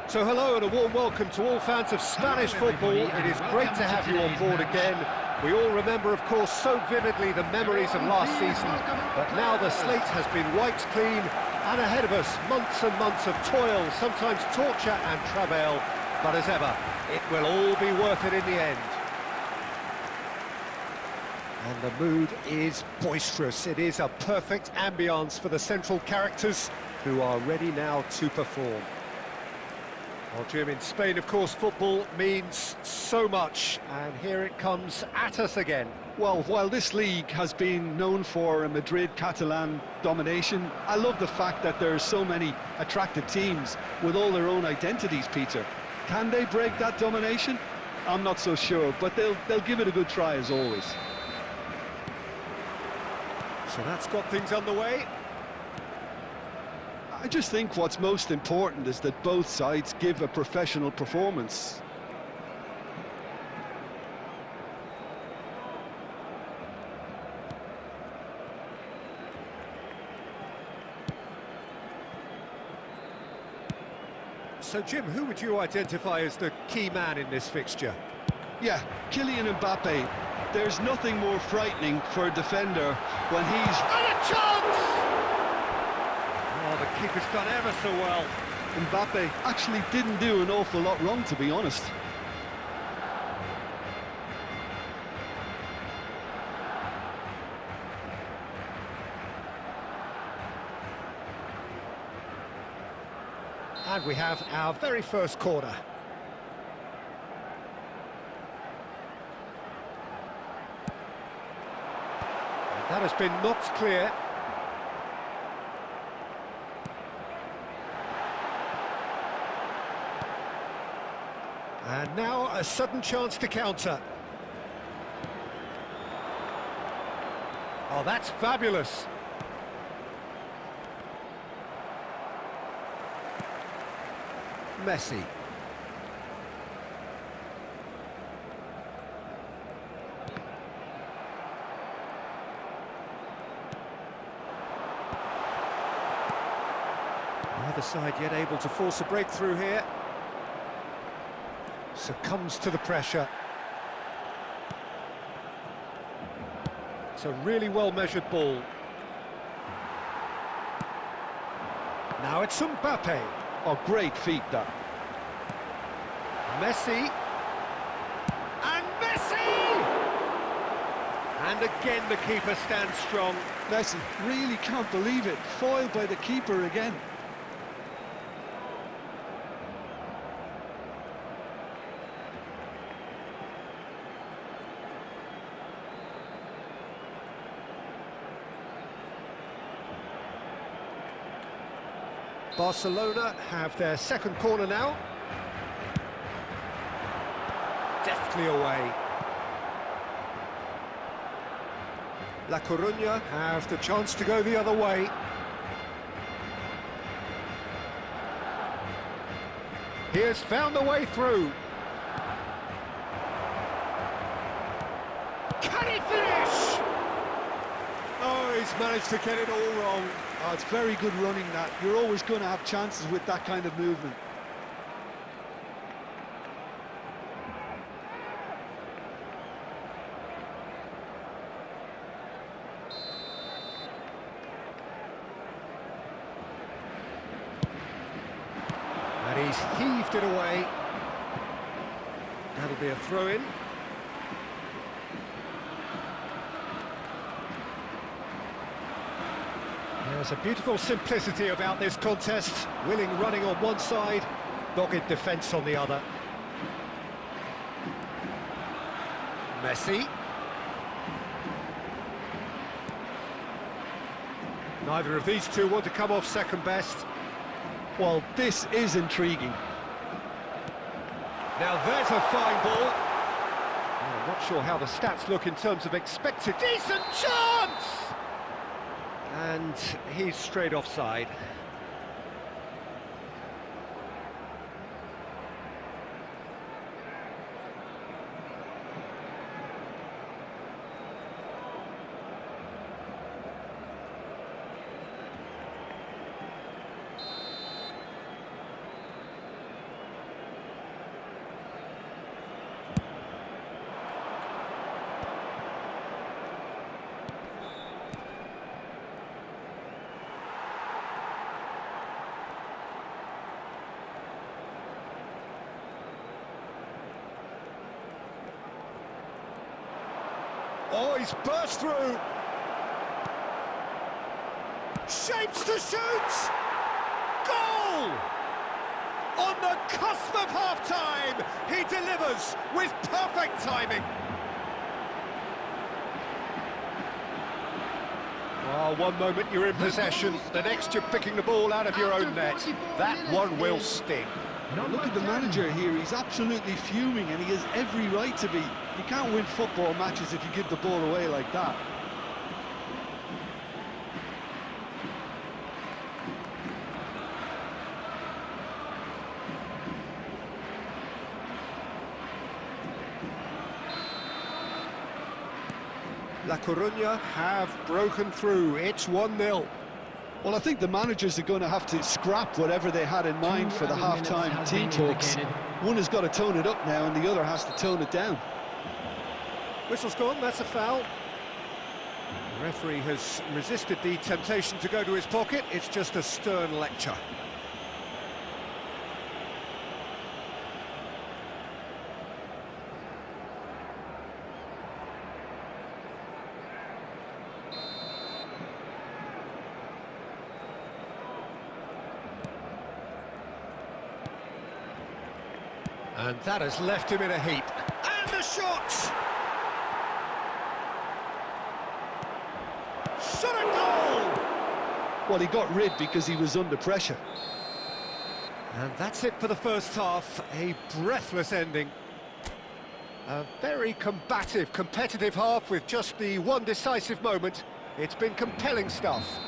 So hello and a warm welcome to all fans of Spanish football. It is great to have you on board again. We all remember, of course, so vividly the memories of last season, but now the slate has been wiped clean, and ahead of us, months and months of toil, sometimes torture and travail, but as ever, it will all be worth it in the end. And the mood is boisterous. It is a perfect ambience for the central characters, who are ready now to perform. Well, Jim, in Spain, of course, football means so much, and here it comes at us again. Well, while this league has been known for a Madrid-Catalan domination, I love the fact that there are so many attractive teams with all their own identities, Peter. Can they break that domination? I'm not so sure, but they'll give it a good try as always. So that's got things underway. I just think what's most important is that both sides give a professional performance. So, Jim, who would you identify as the key man in this fixture? Yeah, Kylian Mbappe. There's nothing more frightening for a defender when he's... And a chance! Oh, the keeper's done ever so well. Mbappe actually didn't do an awful lot wrong, to be honest. And we have our very first corner. That has been knocked clear. And now a sudden chance to counter. Oh, that's fabulous. Messi. Neither side yet able to force a breakthrough here. Succumbs to the pressure. It's a really well-measured ball. Now it's Mbappe. Oh, great feat, that. Messi. And Messi! And again the keeper stands strong. Messi, really can't believe it. Foiled by the keeper again. Barcelona have their second corner now. Deftly away. La Coruña have the chance to go the other way. He has found a way through. Can he finish? Oh, he's managed to get it all wrong. Oh, it's very good running, that. You're always going to have chances with that kind of movement. And he's heaved it away. That'll be a throw-in. There's a beautiful simplicity about this contest. Willing running on one side, dogged defence on the other. Messi. Neither of these two want to come off second best. Well, this is intriguing. Now there's a fine ball. I'm not sure how the stats look in terms of expected. Decent chance! And he's straight offside. Oh, he's burst through. Shapes to shoot! Goal! On the cusp of half-time, he delivers with perfect timing. Oh, one moment you're in possession, the next you're picking the ball out of your own net. That one will sting. Look at the manager here, he's absolutely fuming and he has every right to be. You can't win football matches if you give the ball away like that. La Coruña have broken through, it's 1-0. Well, I think the managers are going to have to scrap whatever they had in mind for the half-time team talks. One has got to tone it up now and the other has to tone it down. Whistle's gone, that's a foul. The referee has resisted the temptation to go to his pocket, it's just a stern lecture. And that has left him in a heap. And the shot! Shot a goal! Well, he got rid because he was under pressure. And that's it for the first half, a breathless ending. A very combative, competitive half with just the one decisive moment. It's been compelling stuff.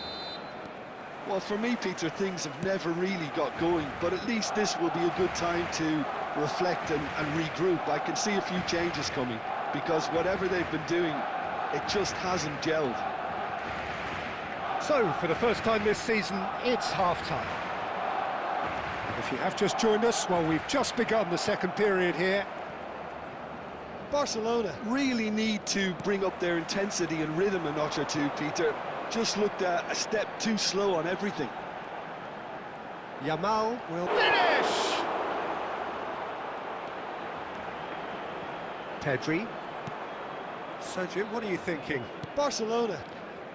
Well, for me, Peter, things have never really got going, but at least this will be a good time to reflect and regroup. I can see a few changes coming, because whatever they've been doing, it just hasn't gelled. So, for the first time this season, it's half-time. If you have just joined us, well, we've just begun the second period here. Barcelona really need to bring up their intensity and rhythm a notch or two, Peter. Just looked a step too slow on everything. Yamal will finish! Pedri. So, Jim, what are you thinking? Barcelona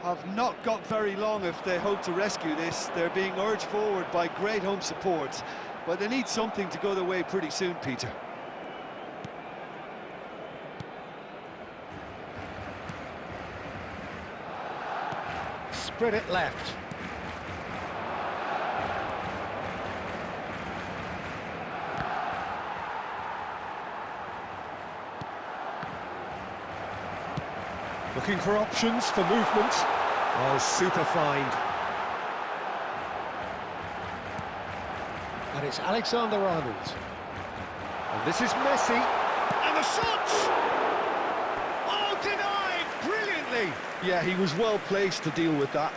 have not got very long if they hope to rescue this. They're being urged forward by great home support, but they need something to go their way pretty soon, Peter. Spread it left. Looking for options for movement. Oh, super find. And it's Alexander-Arnold. And this is Messi. And the shot! Oh, denied! Brilliantly! Yeah, he was well placed to deal with that.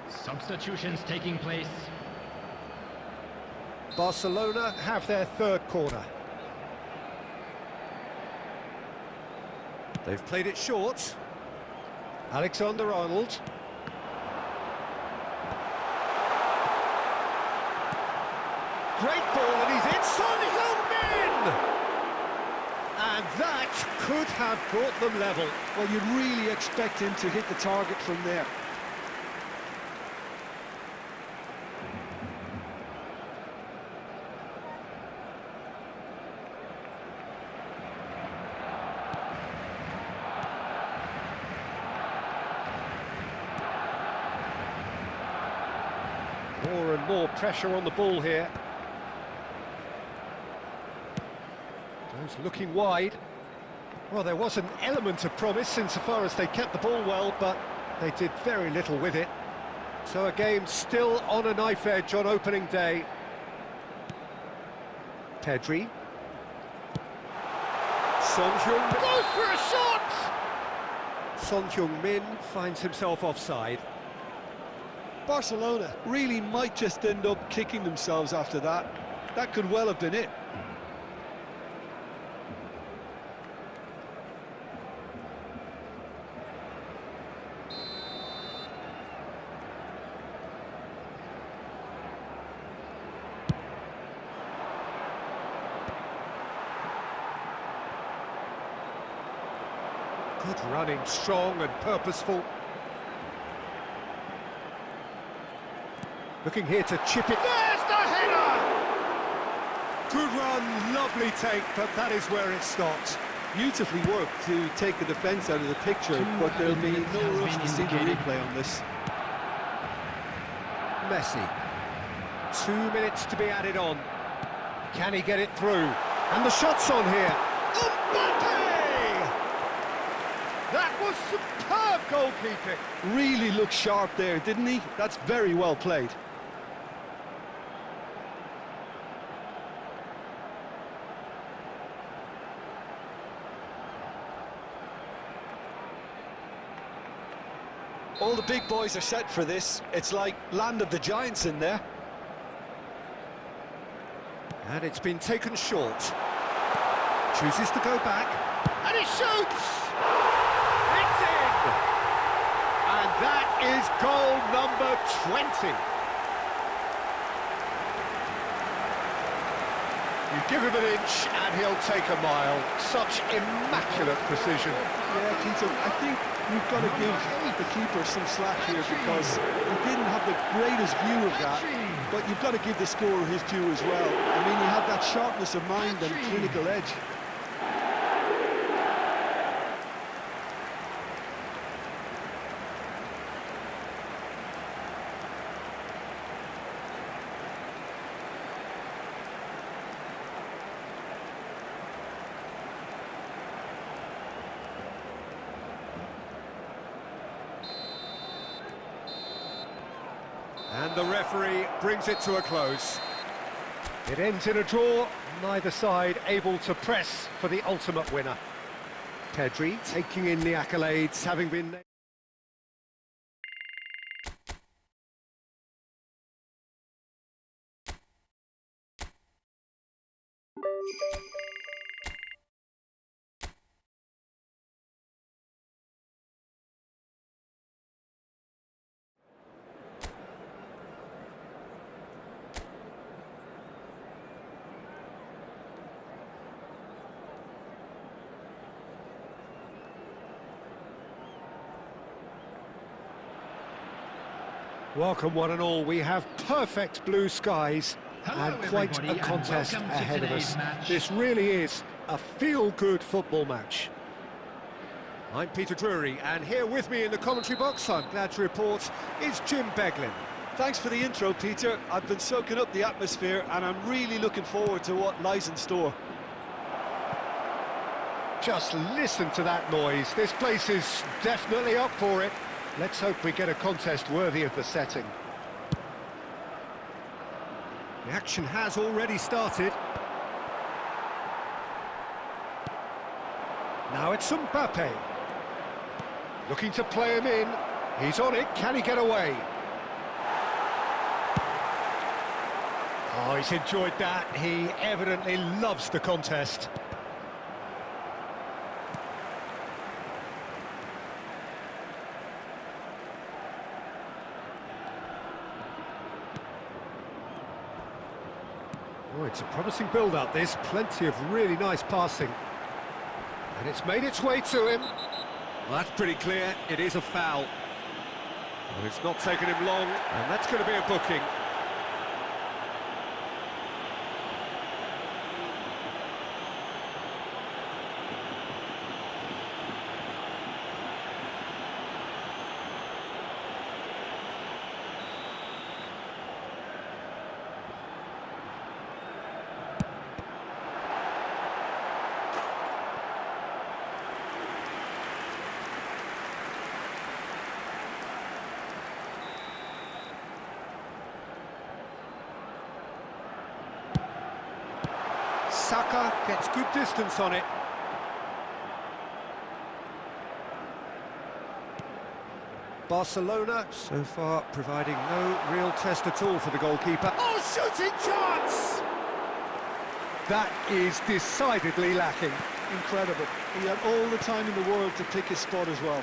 Substitutions taking place. Barcelona have their third corner. They've played it short. Alexander-Arnold. Great ball, and he's in. Son Heung-min! And that could have brought them level. Well, you'd really expect him to hit the target from there. More and more pressure on the ball here. Those looking wide. Well, there was an element of promise insofar as they kept the ball well, but they did very little with it. So a game still on a knife edge on opening day. Pedri. Son Heung-min goes for a shot! Son Heung-min finds himself offside. Barcelona really might just end up kicking themselves after that. That could well have been it. Good running, strong and purposeful. Looking here to chip it. There's the header! Good run, lovely take, but that is where it stopped. Beautifully worked to take the defence out of the picture, but there'll be no rush to see the replay on this. Messi. 2 minutes to be added on. Can he get it through? And the shot's on here. Mbappe! That was superb goalkeeping. Really looked sharp there, didn't he? That's very well played. All the big boys are set for this. It's like land of the giants in there. And it's been taken short. Chooses to go back. And he shoots! It's in! And that is goal number 20. You give him an inch and he'll take a mile. Such immaculate precision. Yeah, Peter, I think we've got to give the keeper some slack here because he didn't have the greatest view of that, but you've got to give the scorer his due as well. I mean, he had that sharpness of mind and clinical edge. And the referee brings it to a close. It ends in a draw, neither side able to press for the ultimate winner. Pedri taking in the accolades, having been... Welcome one and all, we have perfect blue skies and quite a contest ahead of us. This really is a feel-good football match. I'm Peter Drury, and here with me in the commentary box, I'm glad to report, is Jim Beglin. Thanks for the intro, Peter. I've been soaking up the atmosphere and I'm really looking forward to what lies in store. Just listen to that noise, this place is definitely up for it. Let's hope we get a contest worthy of the setting. The action has already started. Now it's Mbappe. Looking to play him in. He's on it, can he get away? Oh, he's enjoyed that. He evidently loves the contest. Oh, it's a promising build-up, this. Plenty of really nice passing. And it's made its way to him. Well, that's pretty clear. It is a foul. Well, it's not taken him long, and that's going to be a booking. Saka gets good distance on it. Barcelona, so far, providing no real test at all for the goalkeeper. Oh, shooting chance! That is decidedly lacking. Incredible. He had all the time in the world to pick his spot as well.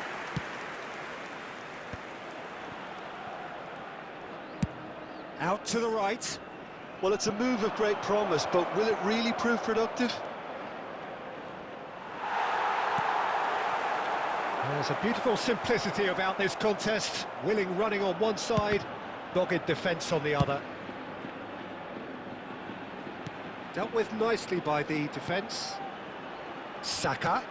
Out to the right. Well, it's a move of great promise, but will it really prove productive? There's a beautiful simplicity about this contest. Willing running on one side, dogged defence on the other. Dealt with nicely by the defence. Saka.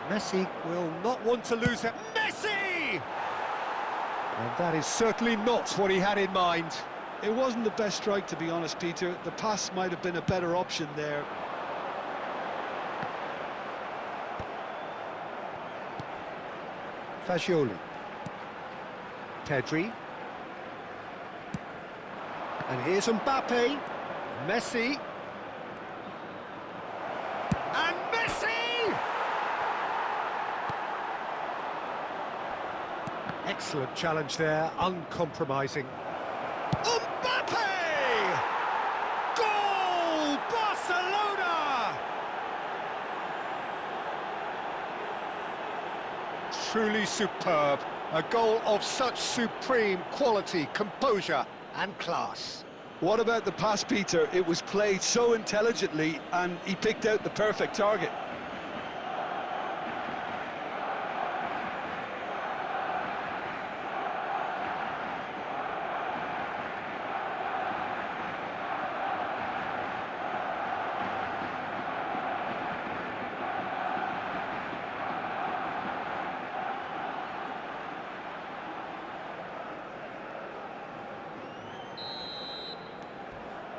Messi will not want to lose it. Messi! And that is certainly not what he had in mind. It wasn't the best strike, to be honest, Peter. The pass might have been a better option there. Fagioli. Pedri. And here's Mbappe. Messi. And Messi! Excellent challenge there, uncompromising. Mbappe! Goal! Barcelona! Truly superb. A goal of such supreme quality, composure and class. What about the pass, Peter? It was played so intelligently and he picked out the perfect target.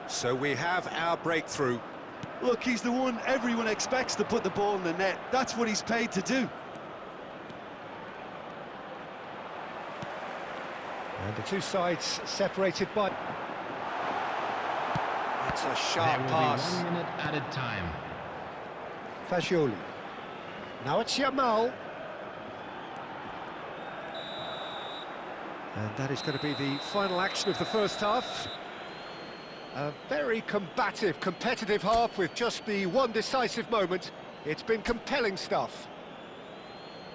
So we have our breakthrough. Look, he's the one everyone expects to put the ball in the net. That's what he's paid to do. And the two sides separated by... That's a sharp There will pass. be 1 minute added time. Fagioli. Now it's Yamal. And that is going to be the final action of the first half. A very combative, competitive half with just the one decisive moment. It's been compelling stuff.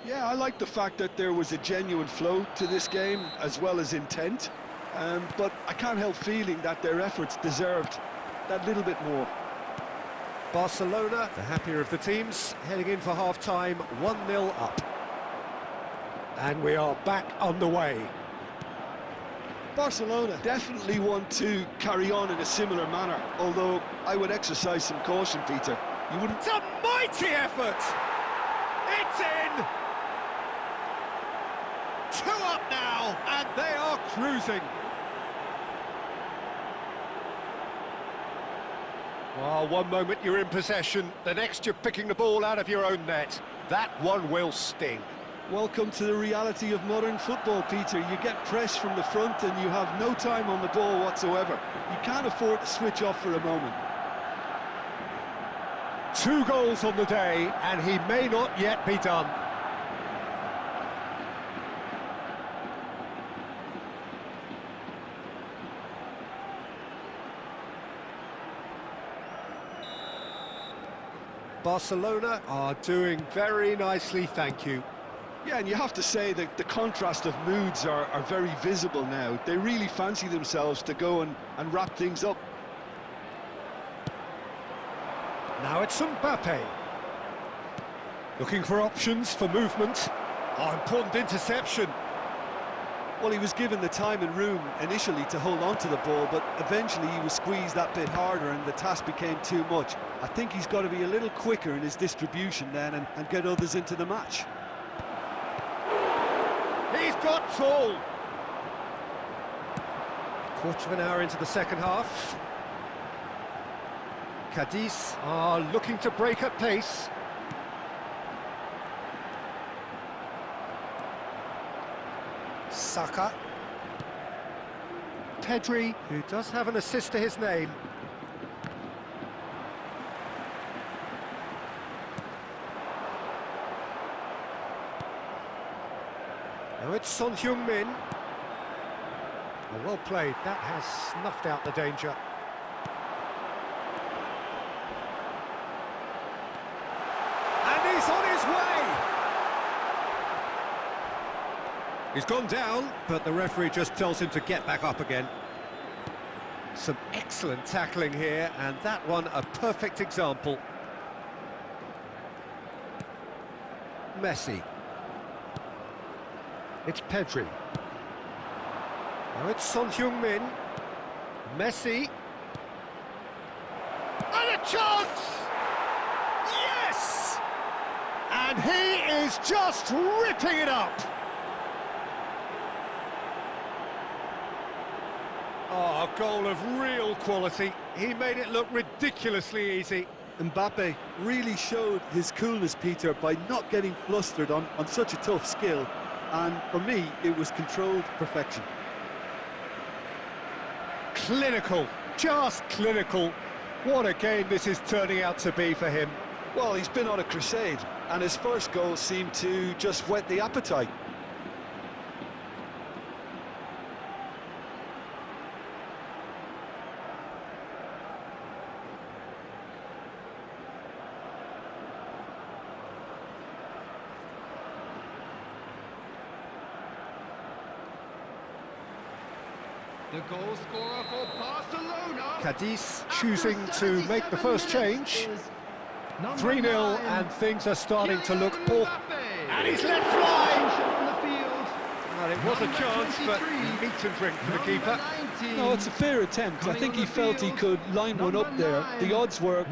Yeah, I like the fact that there was a genuine flow to this game, as well as intent. But I can't help feeling that their efforts deserved that little bit more. Barcelona, the happier of the teams, heading in for half-time, 1-0 up. And we are back underway. Barcelona definitely want to carry on in a similar manner, although I would exercise some caution, Peter. You wouldn't... It's a mighty effort! It's in! 2 up now, and they are cruising. Well, one moment you're in possession, the next you're picking the ball out of your own net. That one will sting. Welcome to the reality of modern football, Peter. You get pressed from the front and you have no time on the ball whatsoever. You can't afford to switch off for a moment. 2 goals on the day, and he may not yet be done. Barcelona are doing very nicely, thank you. Yeah, and you have to say that the contrast of moods are very visible now. They really fancy themselves to go and wrap things up. Now it's Mbappe. Looking for options for movement. Oh, important interception. Well, he was given the time and room initially to hold on to the ball, but eventually he was squeezed that bit harder and the task became too much. I think he's got to be a little quicker in his distribution then and get others into the match. He's got full. Quarter of an hour into the second half. Cadiz are looking to break at pace. Saka. Pedri, who does have an assist to his name. Now it's Son Heung-min. Well played, that has snuffed out the danger. And he's on his way! He's gone down, but the referee just tells him to get back up again. Some excellent tackling here, and that one a perfect example. Messi. It's Pedri. Now it's Son Heung-min. Messi. And a chance! Yes! And he is just ripping it up! Oh, a goal of real quality. He made it look ridiculously easy. Mbappe really showed his coolness, Peter, by not getting flustered on such a tough skill. And for me, it was controlled perfection. Clinical, just clinical. What a game this is turning out to be for him. Well, he's been on a crusade, and his first goal seemed to just whet the appetite. The goal scorer for Barcelona. Cadiz choosing to make the first change. 3-0 and things are starting to look awful. And he's let fly! Well, it was a chance, but meat and drink for the keeper. No, it's a fair attempt. I think he felt he could line one up there. The odds were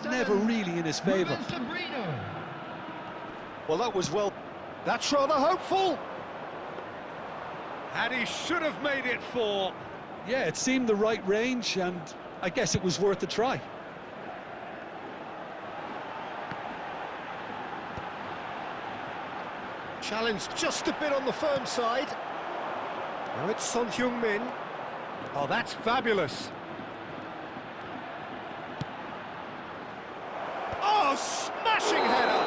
never really in his favour. Well, that was well... That's rather hopeful. And he should have made it 4. Yeah, it seemed the right range, and I guess it was worth a try. Challenge just a bit on the firm side. Now it's Son Heung-min. Oh, that's fabulous. Oh, smashing header!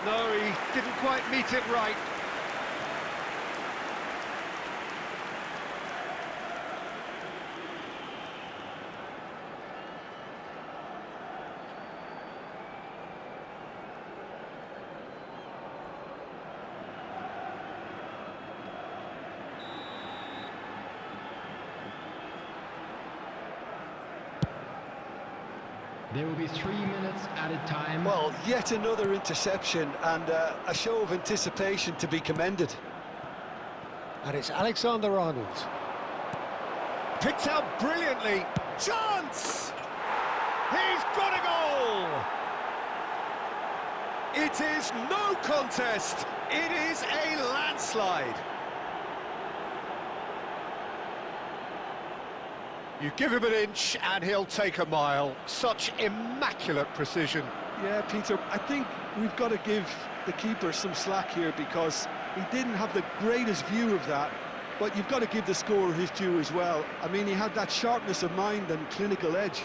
No, he didn't quite meet it right. There will be 3 minutes added time. Well, yet another interception, and a show of anticipation to be commended. And it's Alexander-Arnold. Picked out brilliantly. Chance! He's got a goal! It is no contest. It is a landslide. You give him an inch and he'll take a mile. Such immaculate precision. Yeah, Peter, I think we've got to give the keeper some slack here, because he didn't have the greatest view of that, but you've got to give the scorer his due as well. I mean, he had that sharpness of mind and clinical edge.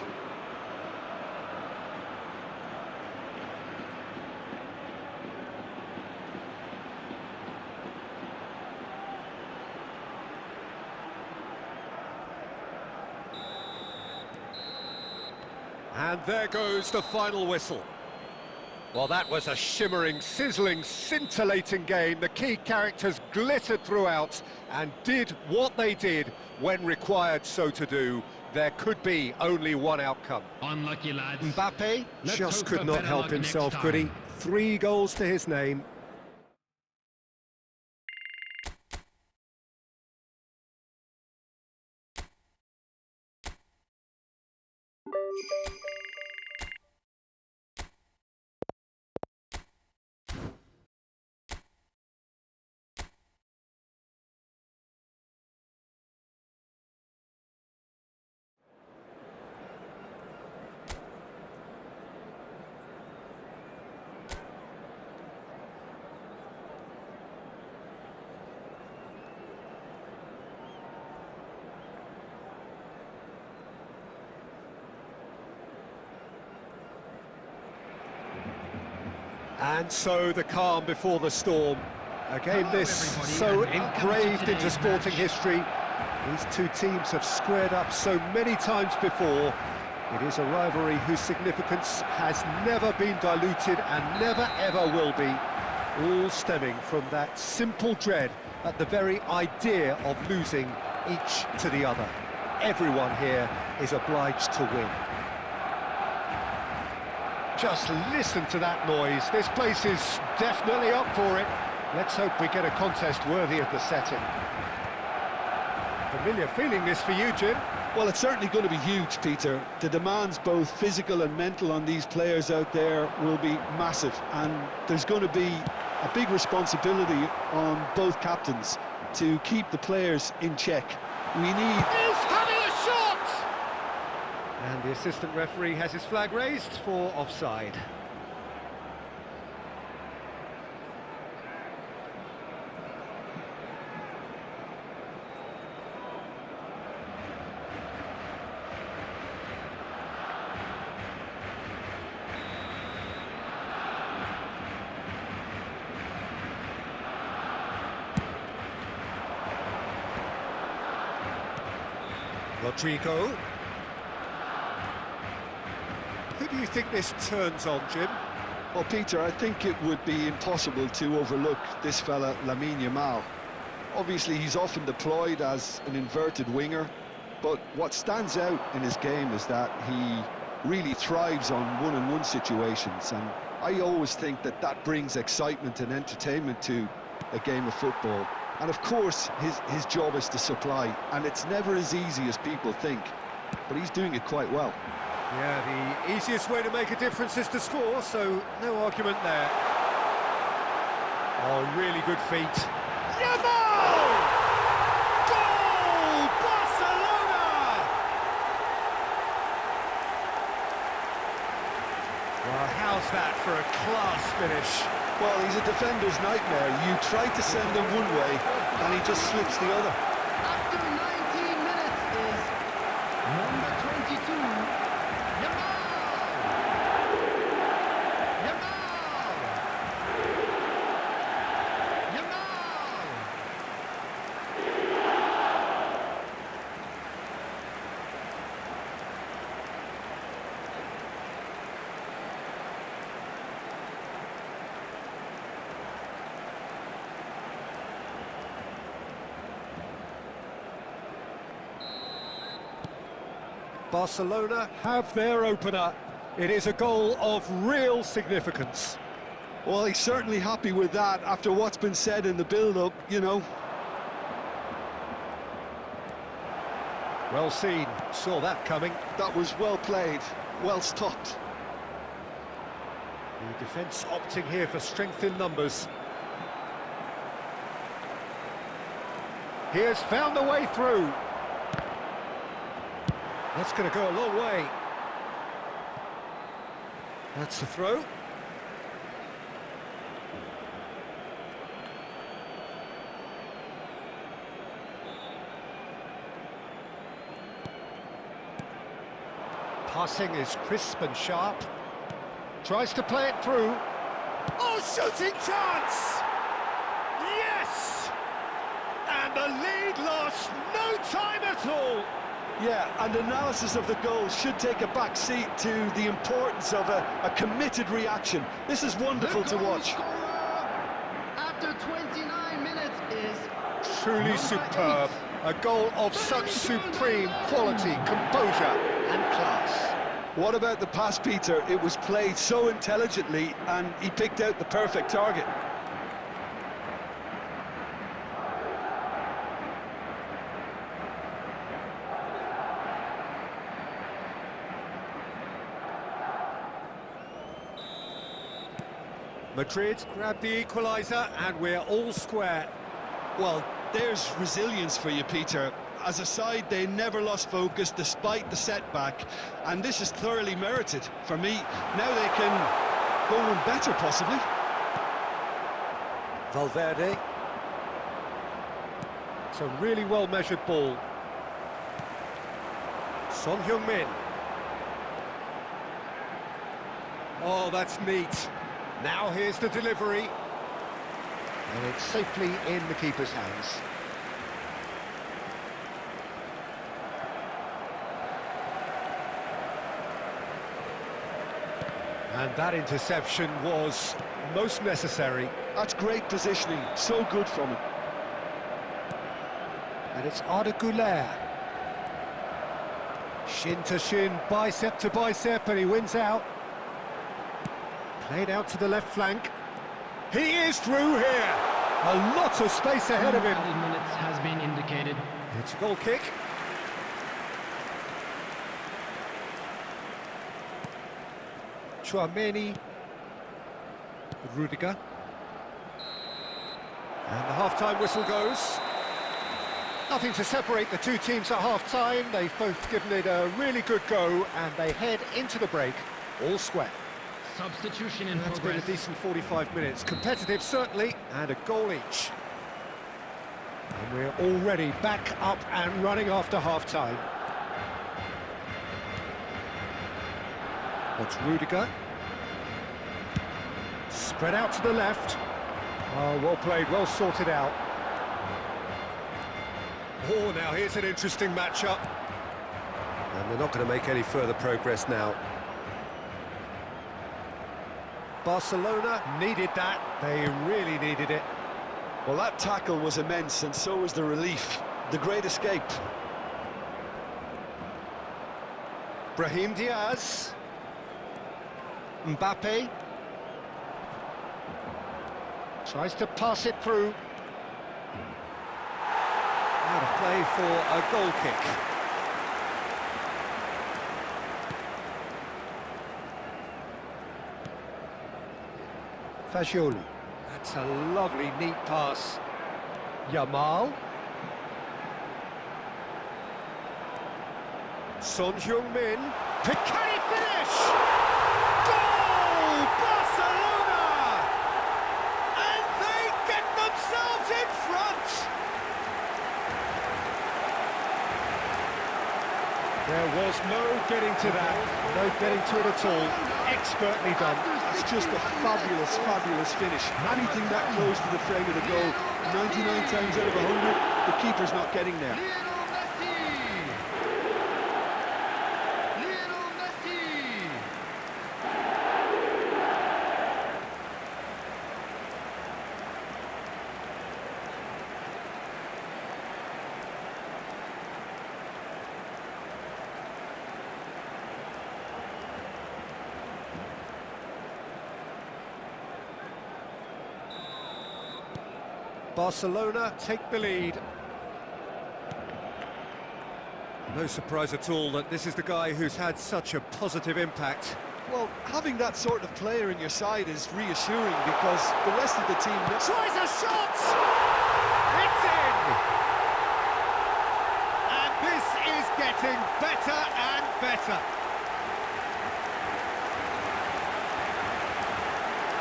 And there goes the final whistle. Well, that was a shimmering, sizzling, scintillating game. The key characters glittered throughout and did what they did when required so to do. There could be only one outcome. Unlucky, lads. Mbappe Let's just hope could for not better help luck himself, next could he? time. 3 goals to his name. And so the calm before the storm. A game this so engraved into sporting history. These two teams have squared up so many times before. It is a rivalry whose significance has never been diluted and never ever will be. All stemming from that simple dread at the very idea of losing each to the other. Everyone here is obliged to win. Just listen to that noise. This place is definitely up for it. Let's hope we get a contest worthy of the setting. Familiar feeling this for you, Jim? Well, it's certainly going to be huge, Peter. The demands, both physical and mental, on these players out there will be massive, and there's going to be a big responsibility on both captains to keep the players in check. We need... Is having a shot! And the assistant referee has his flag raised for offside. Rodrigo. Who do you think this turns on, Jim? Well, Peter, I think it would be impossible to overlook this fella, Lamine Yamal. Obviously, he's often deployed as an inverted winger, but what stands out in his game is that he really thrives on one-on-one situations, and I always think that that brings excitement and entertainment to a game of football. And of course, his job is to supply, and it's never as easy as people think, but he's doing it quite well. Yeah, the easiest way to make a difference is to score, so no argument there. Oh, really good feet. Yamal! Goal! Barcelona! Well, how's that for a class finish? Well, he's a defender's nightmare. You try to send him one way, and he just slips the other. After 19 minutes is number 22, Yamal! Yamal! Yamal! Barcelona have their opener. It is a goal of real significance. Well, he's certainly happy with that after what's been said in the build-up, you know. Well seen, saw that coming. That was well played, well stopped. The defence opting here for strength in numbers. He has found the way through. That's going to go a long way. That's the throw. Passing is crisp and sharp. Tries to play it through. Oh, shooting chance! Yes! And the lead lost no time at all. Yeah, and analysis of the goal should take a back seat to the importance of a committed reaction. This is wonderful to watch. After 29 minutes is Truly superb. A goal of such supreme quality, composure and class. What about the pass, Peter? It was played so intelligently, and he picked out the perfect target. Madrid grab the equaliser, and we're all square. Well, there's resilience for you, Peter. As a side, they never lost focus despite the setback, and this is thoroughly merited for me. Now they can go one better, possibly. Valverde. It's a really well-measured ball. Son Heung-min. Oh, that's neat. Now here's the delivery. And it's safely in the keeper's hands. And that interception was most necessary. That's great positioning, so good from him. And it's Arda Güler. Shin to shin, bicep to bicep, and he wins out. Played out to the left flank. He is through here. A lot of space ahead of him. Valid minutes has been indicated. It's a goal kick. Chouameni. Rudiger. And the half-time whistle goes. Nothing to separate the two teams at half-time. They've both given it a really good go, and they head into the break all square. Substitution in That's been a progress. decent 45 minutes. Competitive, certainly, and a goal each. And we're already back up and running after half-time. That's Rudiger. Spread out to the left. Oh, well played, well sorted out. Oh, now here's an interesting matchup. And they're not going to make any further progress now. Barcelona needed that. They really needed it. Well, that tackle was immense, and so was the relief. The great escape. Brahim Diaz. Mbappe. Tries to pass it through. Out of play for a goal kick. Fagioli. That's a lovely, neat pass. Yamal. Son Heung-min. Can he finish? Goal! Barcelona! And they get themselves in front! There was no getting to that, no getting to it at all. Expertly done. It's just a fabulous, fabulous finish. Anything that close to the frame of the goal, 99 times out of 100, the keeper's not getting there. Lionel Messi! Lionel Messi! Barcelona take the lead. No surprise at all that this is the guy who's had such a positive impact. Well, having that sort of player in your side is reassuring because the rest of the team... Tries a shot! It's in! And this is getting better and better.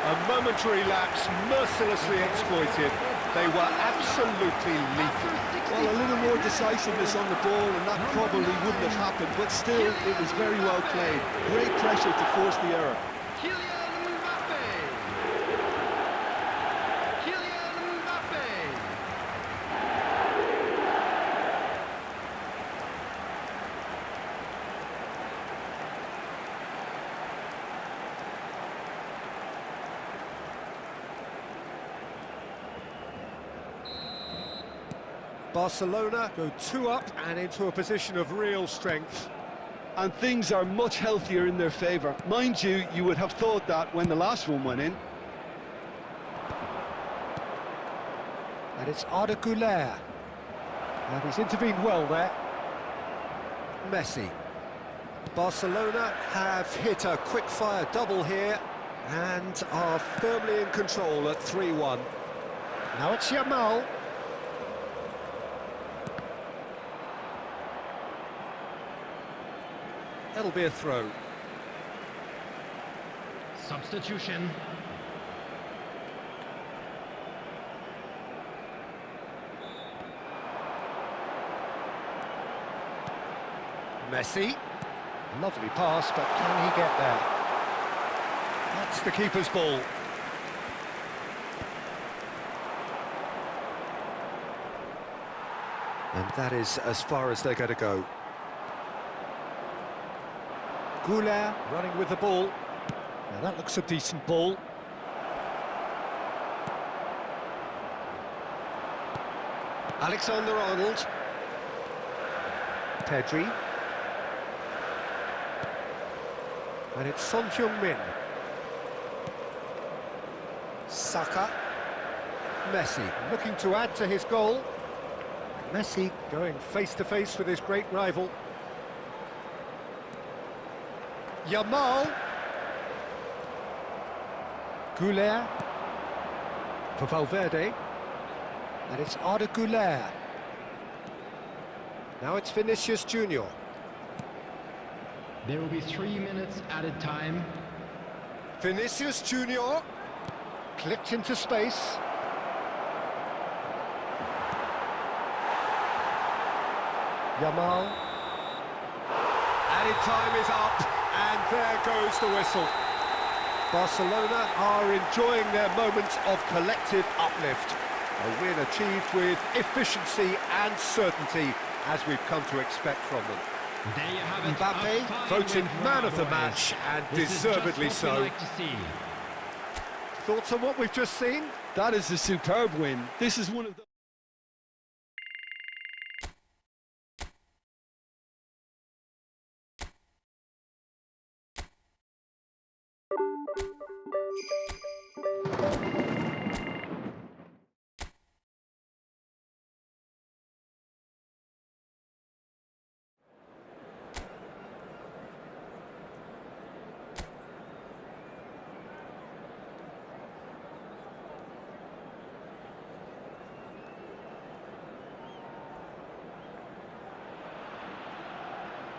A momentary lapse, mercilessly exploited. They were absolutely lethal. Well, a little more decisiveness on the ball and that probably wouldn't have happened, but still, it was very well played. Great pressure to force the error. Kylian Mbappe! Kylian Mbappe! Barcelona go 2 up and into a position of real strength. And things are much healthier in their favour. Mind you, you would have thought that when the last one went in. And it's Arda Güler. And he's intervened well there. Messi. Barcelona have hit a quick-fire double here and are firmly in control at 3-1. Now it's Yamal. That'll be a throw. Substitution. Messi. Lovely pass, but can he get there? That's the keeper's ball. And that is as far as they're going to go. Goalless running with the ball. Now that looks a decent ball. Alexander-Arnold. Pedri. And it's Son Heung-min. Saka. Messi looking to add to his goal. Messi going face-to-face with his great rival. Yamal. Goalless. For Valverde. And it's Arda Goalless. Now it's Vinicius Junior. There will be 3 minutes added time. Vinicius Junior. Clipped into space. Yamal. Added time is up, and there goes the whistle. Barcelona are enjoying their moments of collective uplift. A win achieved with efficiency and certainty, as we've come to expect from them. There you have it. Mbappe voted man of the match, and deservedly so. Like to see. Thoughts on what we've just seen? That is a superb win. This is one of the...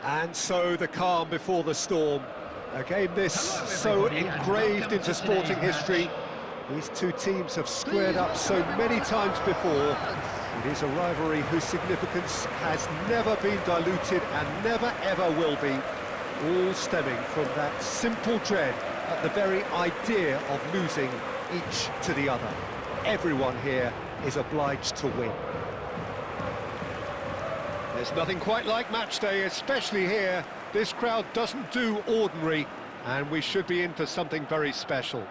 And so the calm before the storm. A game this so engraved into sporting history. These two teams have squared up so many times before. It is a rivalry whose significance has never been diluted and never ever will be. All stemming from that simple dread at the very idea of losing each to the other. Everyone here is obliged to win. There's nothing quite like match day, especially here. This crowd doesn't do ordinary, and we should be in for something very special.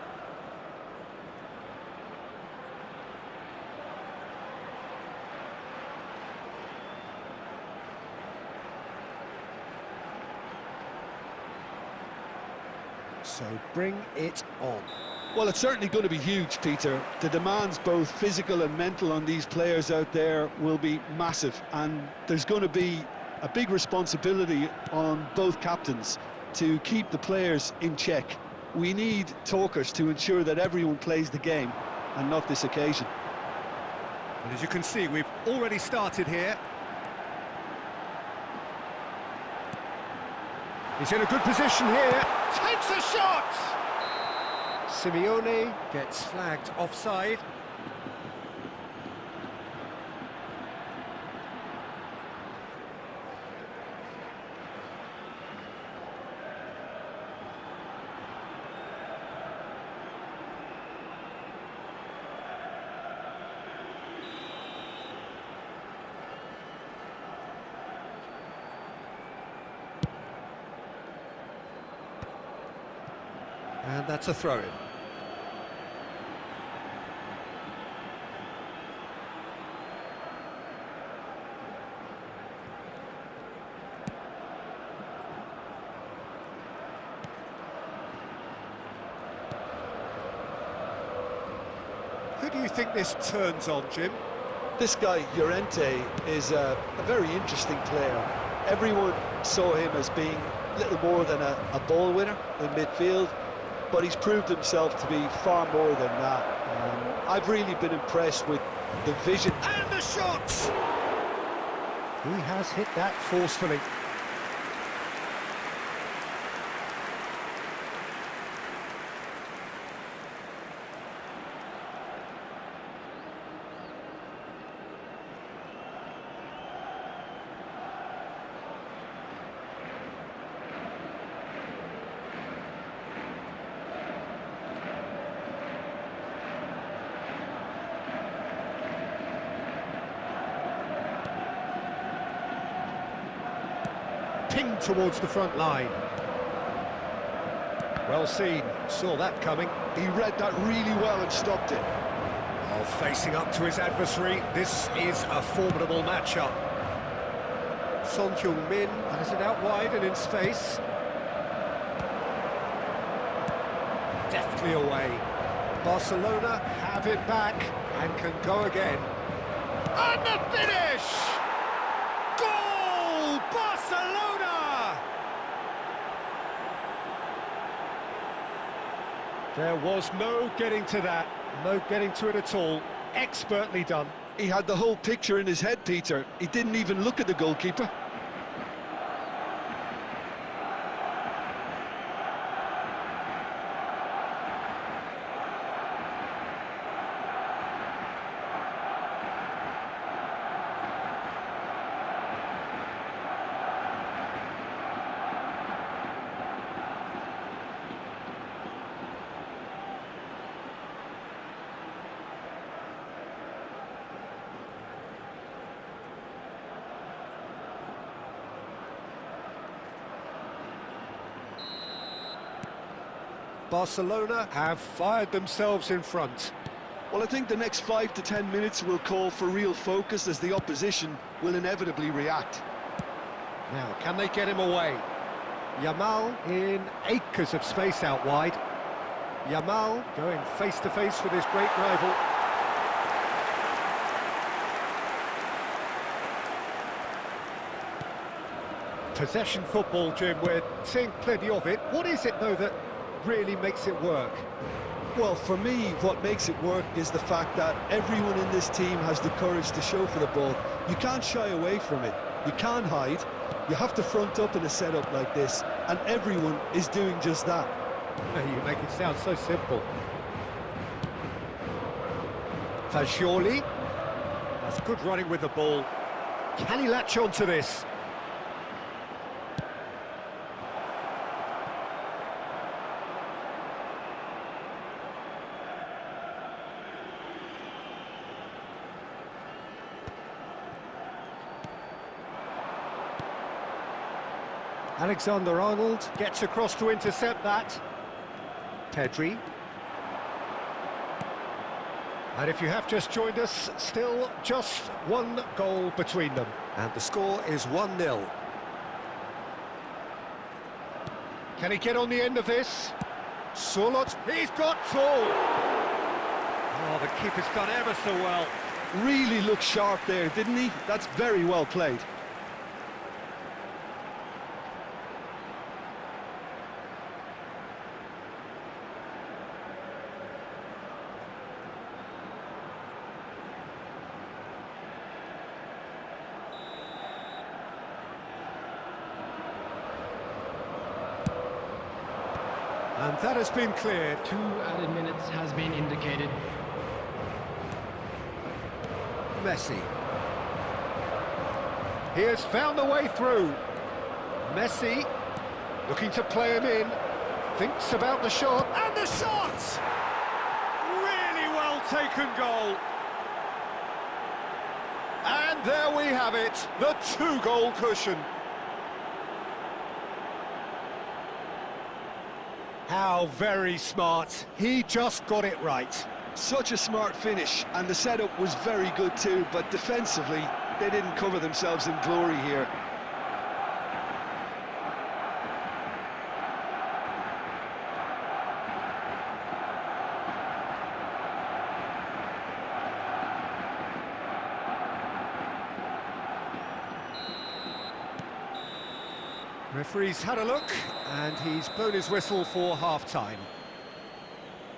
So bring it on. Well, it's certainly going to be huge, Peter. The demands, both physical and mental, on these players out there will be massive, and there's going to be a big responsibility on both captains to keep the players in check. We need talkers to ensure that everyone plays the game, and not this occasion. And as you can see, we've already started here. He's in a good position here. Takes a shot! Simeone gets flagged offside. And that's a throw-in. Who do you think this turns on, Jim? This guy, Llorente, is a very interesting player. Everyone saw him as being little more than a ball winner in midfield, but he's proved himself to be far more than that. I've really been impressed with the vision. And the shot! He has hit that forcefully. Pinged towards the front line. Well seen, saw that coming. He read that really well and stopped it. Oh, facing up to his adversary, this is a formidable matchup. Son Heung-min has it out wide and in space. Deftly away. Barcelona have it back and can go again. And the finish! Goal! Barcelona! There was no getting to that, no getting to it at all. Expertly done. He had the whole picture in his head, Peter. He didn't even look at the goalkeeper. Barcelona have fired themselves in front. Well, I think the next 5 to 10 minutes will call for real focus as the opposition will inevitably react. Now, can they get him away? Yamal in acres of space out wide. Yamal going face-to-face with his great rival. Possession football, Jim, we're seeing plenty of it. What is it, though, that really makes it work? Well, for me, what makes it work is the fact that everyone in this team has the courage to show for the ball. You can't shy away from it. You can't hide. You have to front up in a setup like this, and everyone is doing just that. You make it sound so simple. Fagioli. That's good running with the ball. Can he latch on to this? Alexander-Arnold gets across to intercept that. Pedri. And if you have just joined us, still just one goal between them. And the score is 1-0. Can he get on the end of this? Surlot, he's got tall. Oh, the keeper's done ever so well. Really looked sharp there, didn't he? That's very well played. And that has been cleared. 2 added minutes has been indicated. Messi. He has found the way through. Messi looking to play him in. Thinks about the shot. And the shot! Really well taken goal. And there we have it. The 2-goal cushion. How very smart. He just got it right. Such a smart finish, and the setup was very good too, but defensively, they didn't cover themselves in glory here. Referee's had a look, and he's blown his whistle for half-time.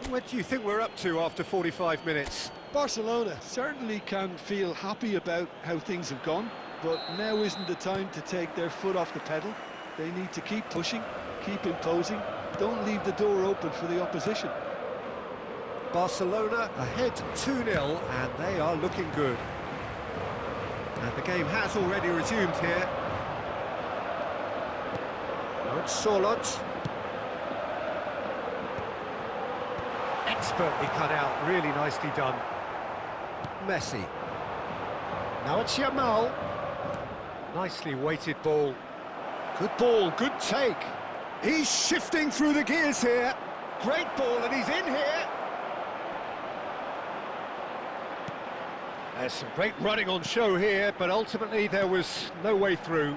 What do you think we're up to after 45 minutes? Barcelona certainly can feel happy about how things have gone, but now isn't the time to take their foot off the pedal. They need to keep pushing, keep imposing, don't leave the door open for the opposition. Barcelona ahead 2-0, and they are looking good. And the game has already resumed here. Surlot. Expertly cut out, really nicely done. Messi. Now it's Yamal. Nicely weighted ball. Good ball, good take. He's shifting through the gears here. Great ball, and he's in here. There's some great running on show here, but ultimately there was no way through.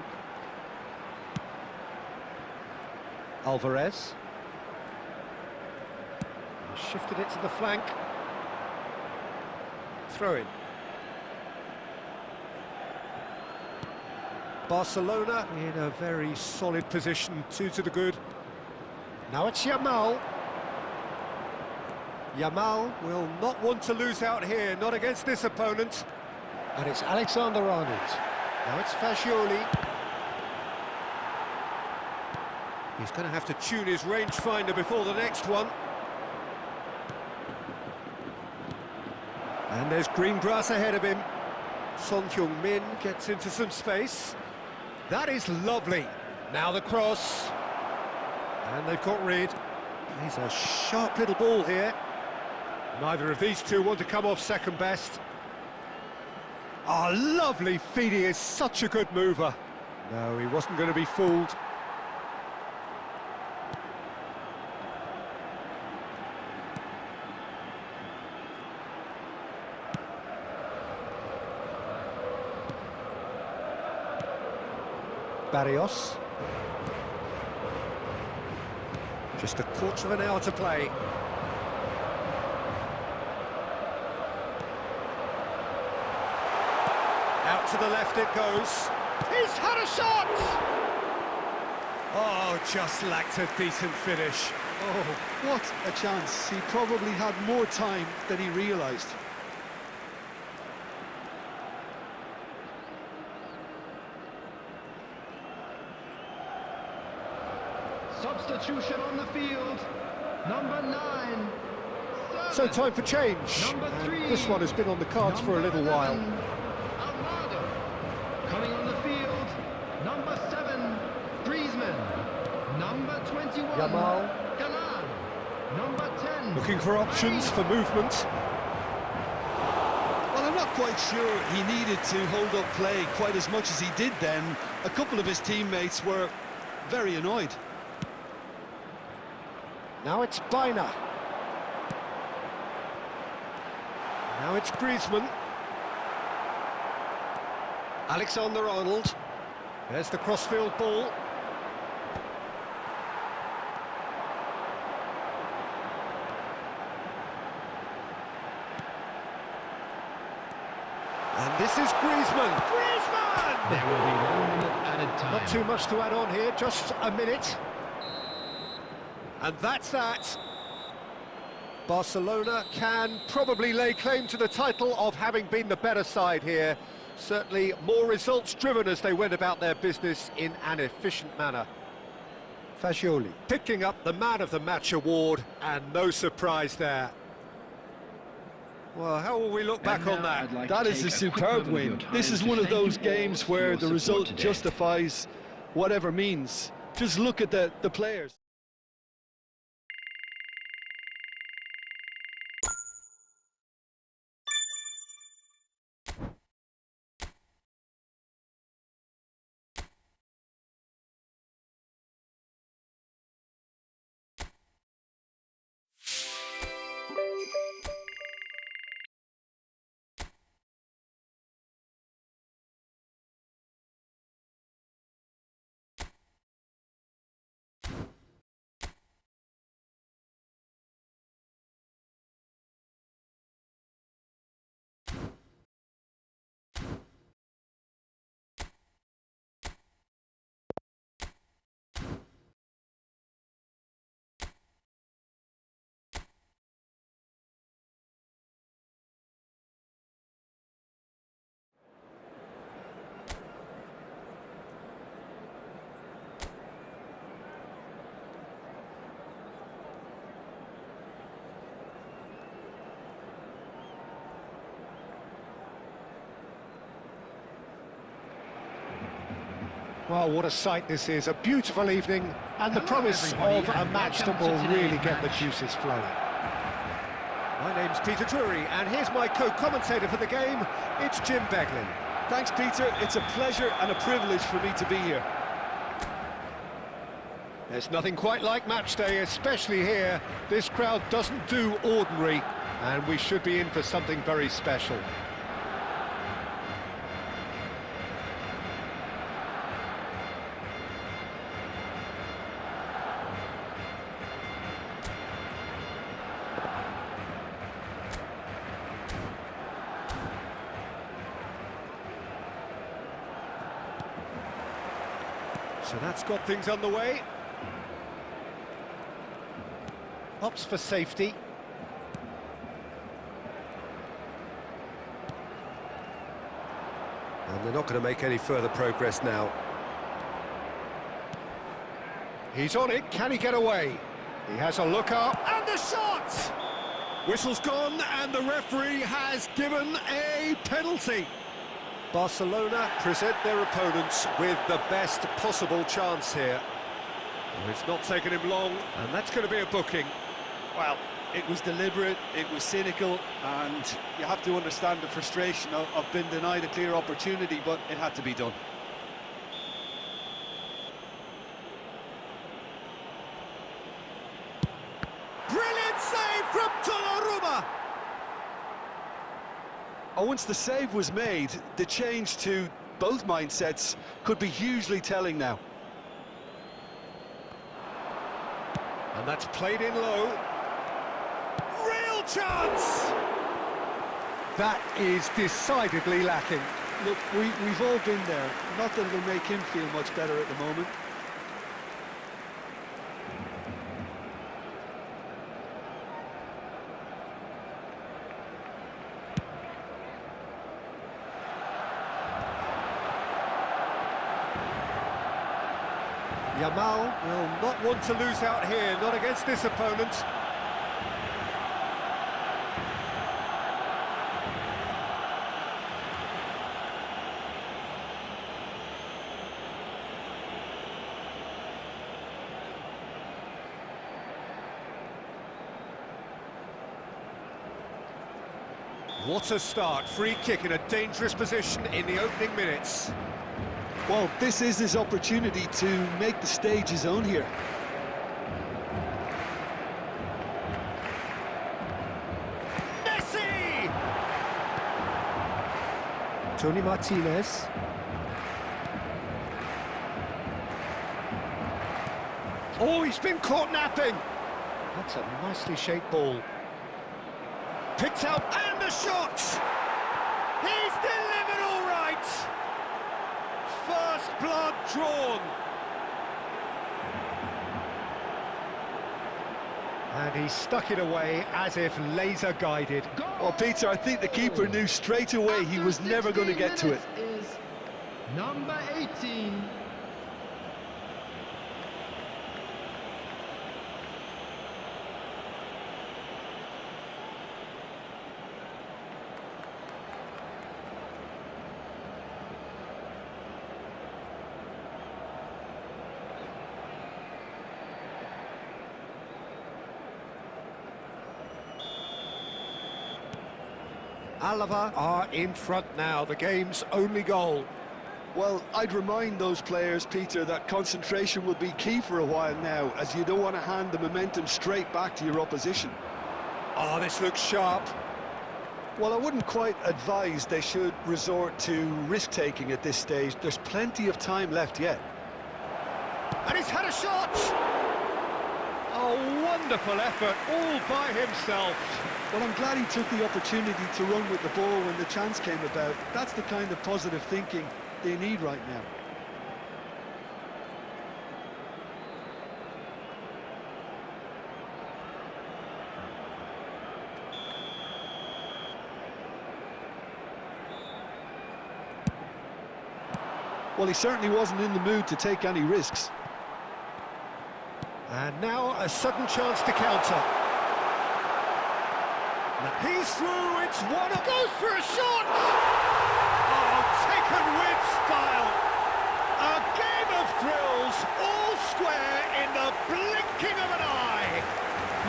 Alvarez. He shifted it to the flank. Throw in. Barcelona in a very solid position, 2 to the good. Now it's Yamal. Yamal will not want to lose out here, not against this opponent. And it's Alexander-Arnold. Now it's Fagioli. He's going to have to tune his rangefinder before the next one. And there's green grass ahead of him. Son Heung-min gets into some space. That is lovely. Now the cross. And they've got rid. He's a sharp little ball here. Neither of these two want to come off second best. Oh, lovely feed. He is such a good mover. No, he wasn't going to be fooled. Barrios. Just a quarter of an hour to play. Out to the left it goes. He's had a shot! Oh, just lacked a decent finish. Oh, what a chance. He probably had more time than he realised. Substitution on the field. Number 9. So time for change. Number 3. This one has been on the cards for a little while. Almada. Coming on the field. Number 7. Griezmann. Number 21. Yamal. Galan. Number 10. Looking for options for movement. Well, I'm not quite sure he needed to hold up play quite as much as he did then. A couple of his teammates were very annoyed. Now it's Biner. Now it's Griezmann. Alexander-Arnold. There's the crossfield ball. And this is Griezmann. Griezmann! There will be 1 minute added time. Not too much to add on here, just a minute. And that's that. Barcelona can probably lay claim to the title of having been the better side here. Certainly more results-driven as they went about their business in an efficient manner. Fagioli picking up the Man of the Match award, and no surprise there. Well, how will we look back on that? That is a superb win. This is one of those games where the result justifies whatever means. Just look at the players. Well, what a sight this is, a beautiful evening, and the promise of a match that will really get the juices flowing. My name's Peter Drury, and here's my co-commentator for the game, it's Jim Beglin. Thanks, Peter. It's a pleasure and a privilege for me to be here. There's nothing quite like match day, especially here. This crowd doesn't do ordinary, and we should be in for something very special. So that's got things underway. Opts for safety. And they're not going to make any further progress now. He's on it, can he get away? He has a look up, and the shot! Whistle's gone, and the referee has given a penalty. Barcelona present their opponents with the best possible chance here. Well, it's not taken him long, and that's going to be a booking. Well, it was deliberate, it was cynical, and you have to understand the frustration of being denied a clear opportunity, but it had to be done. Brilliant save from Donnarumma! Oh, once the save was made, the change to both mindsets could be hugely telling now. And that's played in low. Real chance! That is decidedly lacking. Look, we've all been there. Not that it'll make him feel much better at the moment. Yamal will not want to lose out here, not against this opponent. What a start, free kick in a dangerous position in the opening minutes. Well, this is his opportunity to make the stage his own here. Messi! Tony Martinez. Oh, he's been caught napping. That's a nicely shaped ball. Picked out, and the shot! He's delivered all right! First blood drawn. And he stuck it away as if laser guided. Well, Peter, I think the keeper knew straight away he was never going to get to it. Is number 18. Alava are in front now, the game's only goal. Well, I'd remind those players, Peter, that concentration will be key for a while now, as you don't want to hand the momentum straight back to your opposition. Oh, this looks sharp. Well, I wouldn't quite advise they should resort to risk-taking at this stage. There's plenty of time left yet. And he's had a shot! A wonderful effort, all by himself. Well, I'm glad he took the opportunity to run with the ball when the chance came about. That's the kind of positive thinking they need right now. Well, he certainly wasn't in the mood to take any risks. And now a sudden chance to counter. He's through, it's one, goes for a shot! Oh, taken with style! A game of thrills, all square in the blinking of an eye!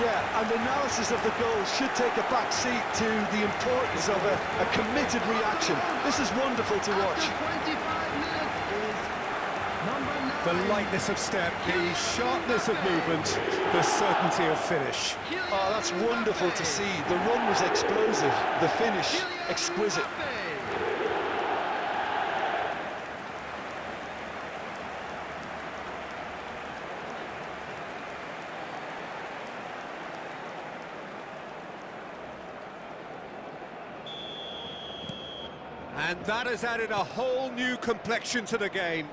Yeah, and analysis of the goal should take a back seat to the importance of a committed reaction. This is wonderful to watch. After 25 minutes is number 9. The lightness of step, the sharpness of movement, the certainty of finish. Oh, that's wonderful to see. The run was explosive, the finish exquisite. And that has added a whole new complexion to the game.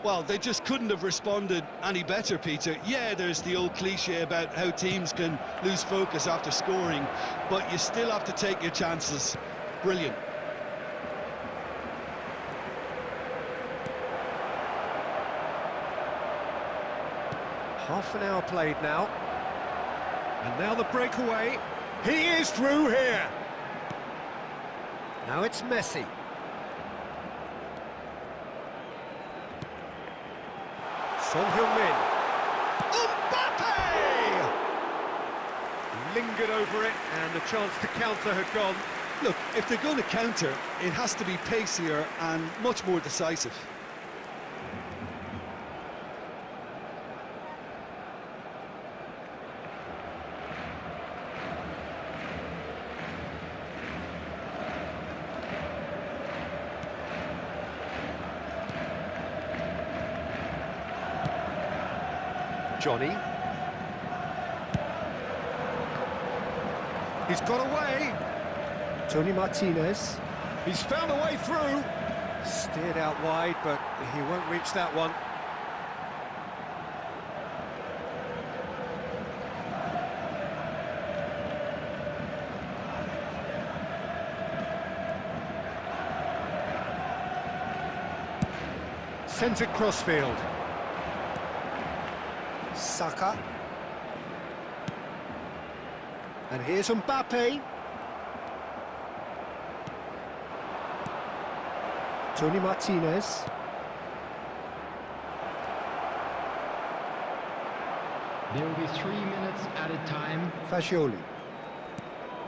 Well, they just couldn't have responded any better, Peter. Yeah, there's the old cliche about how teams can lose focus after scoring, but you still have to take your chances. Brilliant. Half an hour played now. And now the breakaway. He is through here. Now it's Messi. Son Heung-min. Mbappe! Lingered over it, and the chance to counter had gone. Look, if they're going to counter, it has to be pacier and much more decisive. Johnny. He's got away. Tony Martinez. He's found a way through. Steered out wide, but he won't reach that one. Centred crossfield. Saka. And here's Mbappe. Tony Martinez. There will be 3 minutes added time. Fagioli.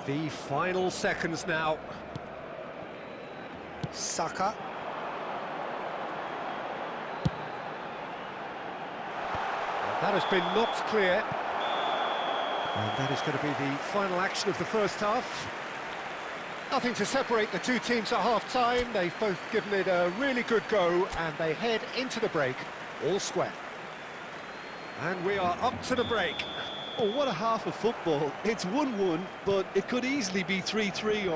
The final seconds now. Saka. That has been knocked clear. And that is going to be the final action of the first half. Nothing to separate the two teams at half-time. They've both given it a really good go, and they head into the break all square. And we are up to the break. Oh, what a half of football. It's 1-1, but it could easily be 3-3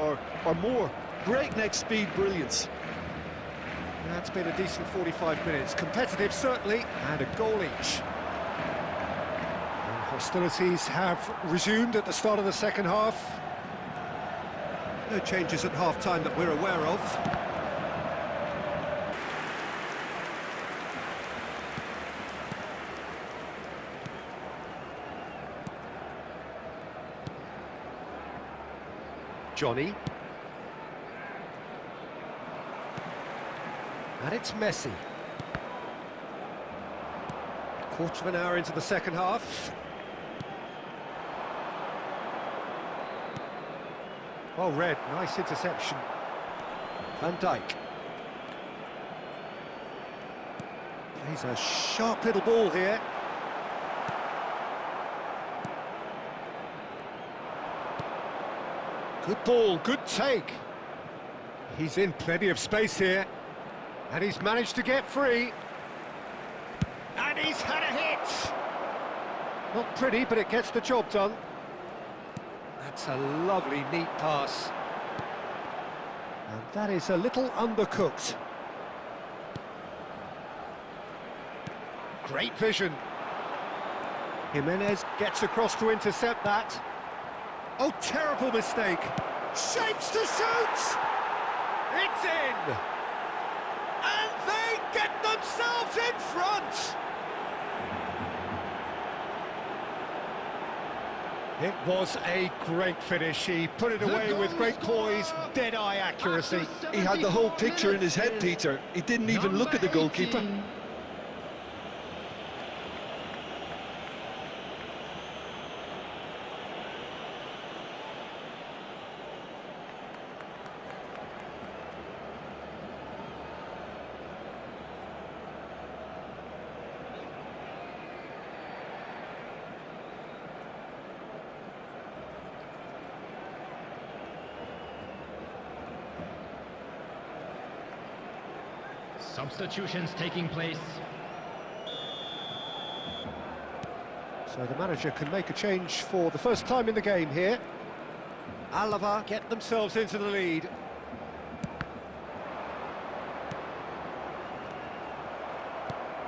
or more. Breakneck speed brilliance. That's been a decent 45 minutes. Competitive, certainly, and a goal each. Hostilities have resumed at the start of the second half. No changes at half-time that we're aware of. Johnny. And it's Messi. Quarter of an hour into the second half. Well read, nice interception. Van Dijk. He's a sharp little ball here. Good ball, good take. He's in plenty of space here. And he's managed to get free. And he's had a hit! Not pretty, but it gets the job done. That's a lovely, neat pass. And that is a little undercooked. Great vision. Jimenez gets across to intercept that. Oh, terrible mistake. Shapes to shoot! It's in! And they get themselves in front! It was a great finish. He put it away with great poise, dead-eye accuracy. He had the whole picture in his head, Peter. He didn't even look at the goalkeeper. Substitutions taking place. So the manager can make a change for the first time in the game here. Alava get themselves into the lead.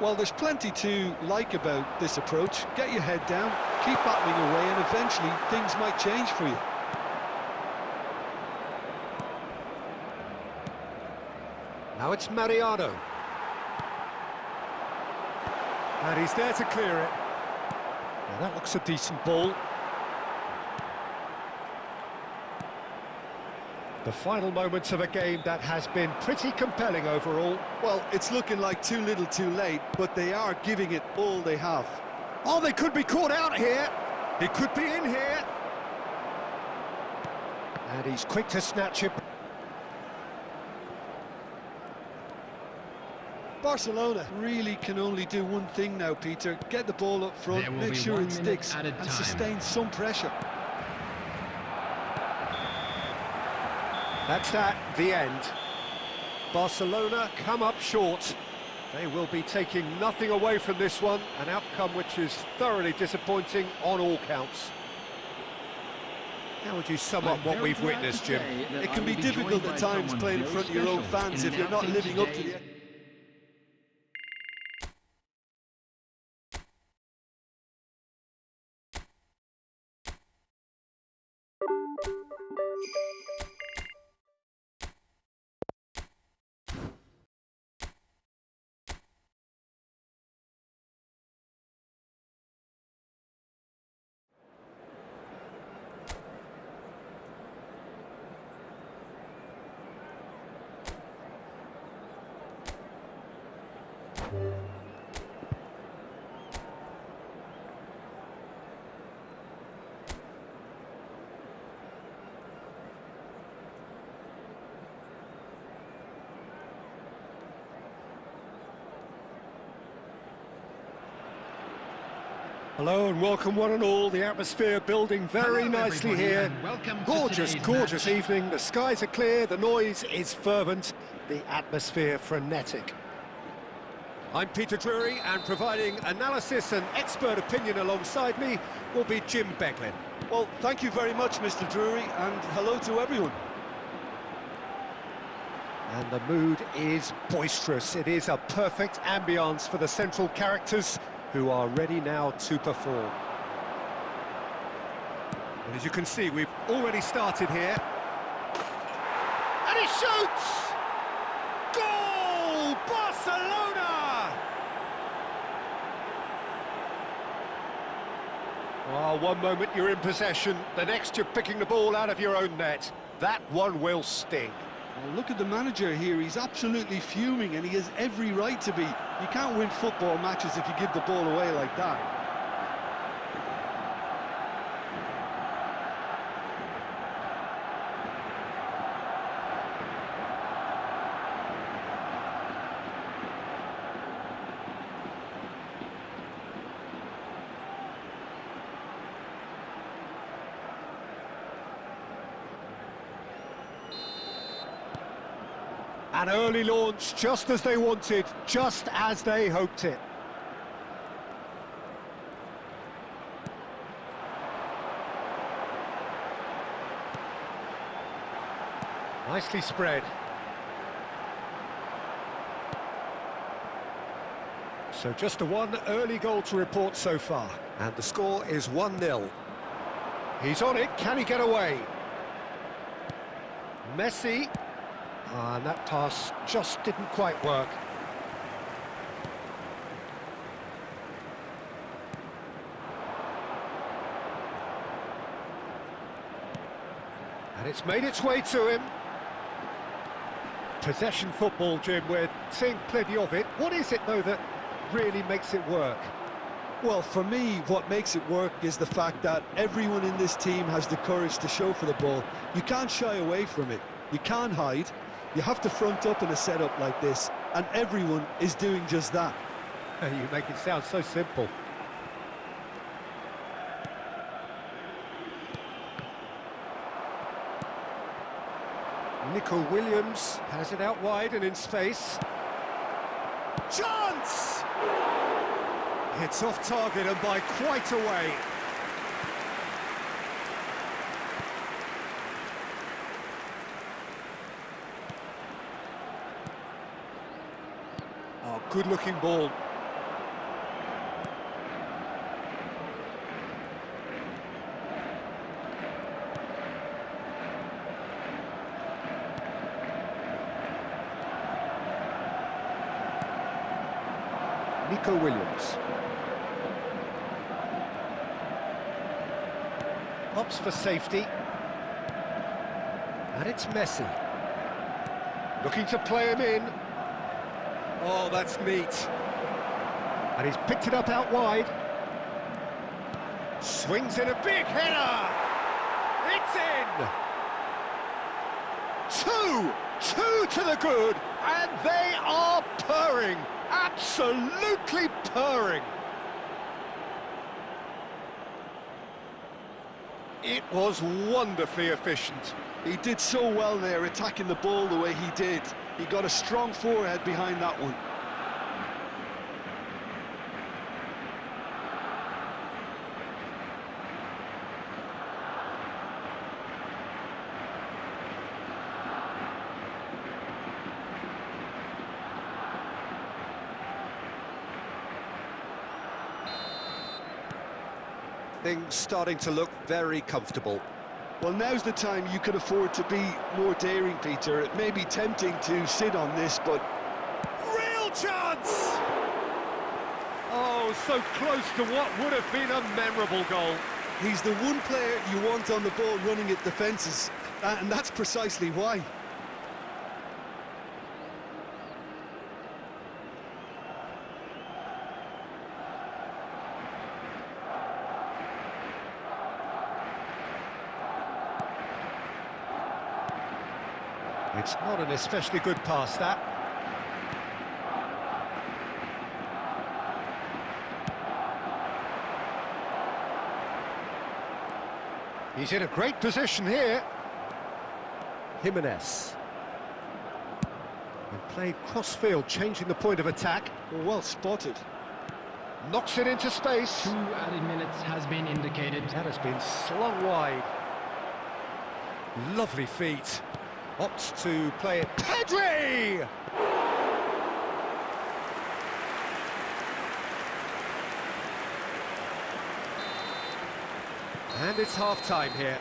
Well, there's plenty to like about this approach. Get your head down, keep battling away, and eventually things might change for you. Now it's Mariano. And he's there to clear it. Now that looks a decent ball. The final moments of a game that has been pretty compelling overall. Well, it's looking like too little too late, but they are giving it all they have. Oh, they could be caught out here. He could be in here. And he's quick to snatch it. Barcelona really can only do one thing now, Peter. Get the ball up front, make sure it sticks, and sustain some pressure. That's the end. Barcelona come up short. They will be taking nothing away from this one, an outcome which is thoroughly disappointing on all counts. How would you sum up what we've witnessed, Jim? It can be difficult at times playing in front of your own fans if you're not living up to the... Hello and welcome one and all. The atmosphere building very nicely here. Gorgeous, gorgeous evening. The skies are clear, the noise is fervent, the atmosphere frenetic. I'm Peter Drury, and providing analysis and expert opinion alongside me will be Jim Becklin. Well, thank you very much, Mr. Drury, and hello to everyone. And the mood is boisterous. It is a perfect ambience for the central characters, who are ready now to perform. And as you can see, we've already started here. And he shoots! Goal! Barcelona! Oh, one moment you're in possession, the next you're picking the ball out of your own net. That one will sting. Well, look at the manager here, he's absolutely fuming and he has every right to be. You can't win football matches if you give the ball away like that. An early launch, just as they wanted, just as they hoped it. Nicely spread. So just one early goal to report so far. And the score is 1-0. He's on it, can he get away? Messi. And that pass just didn't quite work. And it's made its way to him. Possession football, Jim, we're seeing plenty of it. What is it, though, that really makes it work? Well, for me, what makes it work is the fact that everyone in this team has the courage to show for the ball. You can't shy away from it. You can't hide. You have to front up in a setup like this, and everyone is doing just that. You make it sound so simple. Nico Williams has it out wide and in space. Chance! It's off target and by quite a way. Oh, good-looking ball. Nico Williams. Opts for safety. And it's Messi. Looking to play him in. Oh, that's neat. And he's picked it up out wide. Swings in a big header. It's in. Two to the good, and they are purring. Absolutely purring. It was wonderfully efficient. He did so well there, attacking the ball the way he did. He got a strong forehead behind that one. Things starting to look very comfortable. Well, now's the time you can afford to be more daring, Peter. It may be tempting to sit on this, but... Real chance! Oh, so close to what would have been a memorable goal. He's the one player you want on the ball running at defences, and that's precisely why. It's not an especially good pass, that. He's in a great position here. Jimenez. And played cross-field, changing the point of attack. Well spotted. Knocks it into space. 2 added minutes has been indicated. That has been slung wide. Lovely feet. Opts to play it. Pedri! And it's half-time here.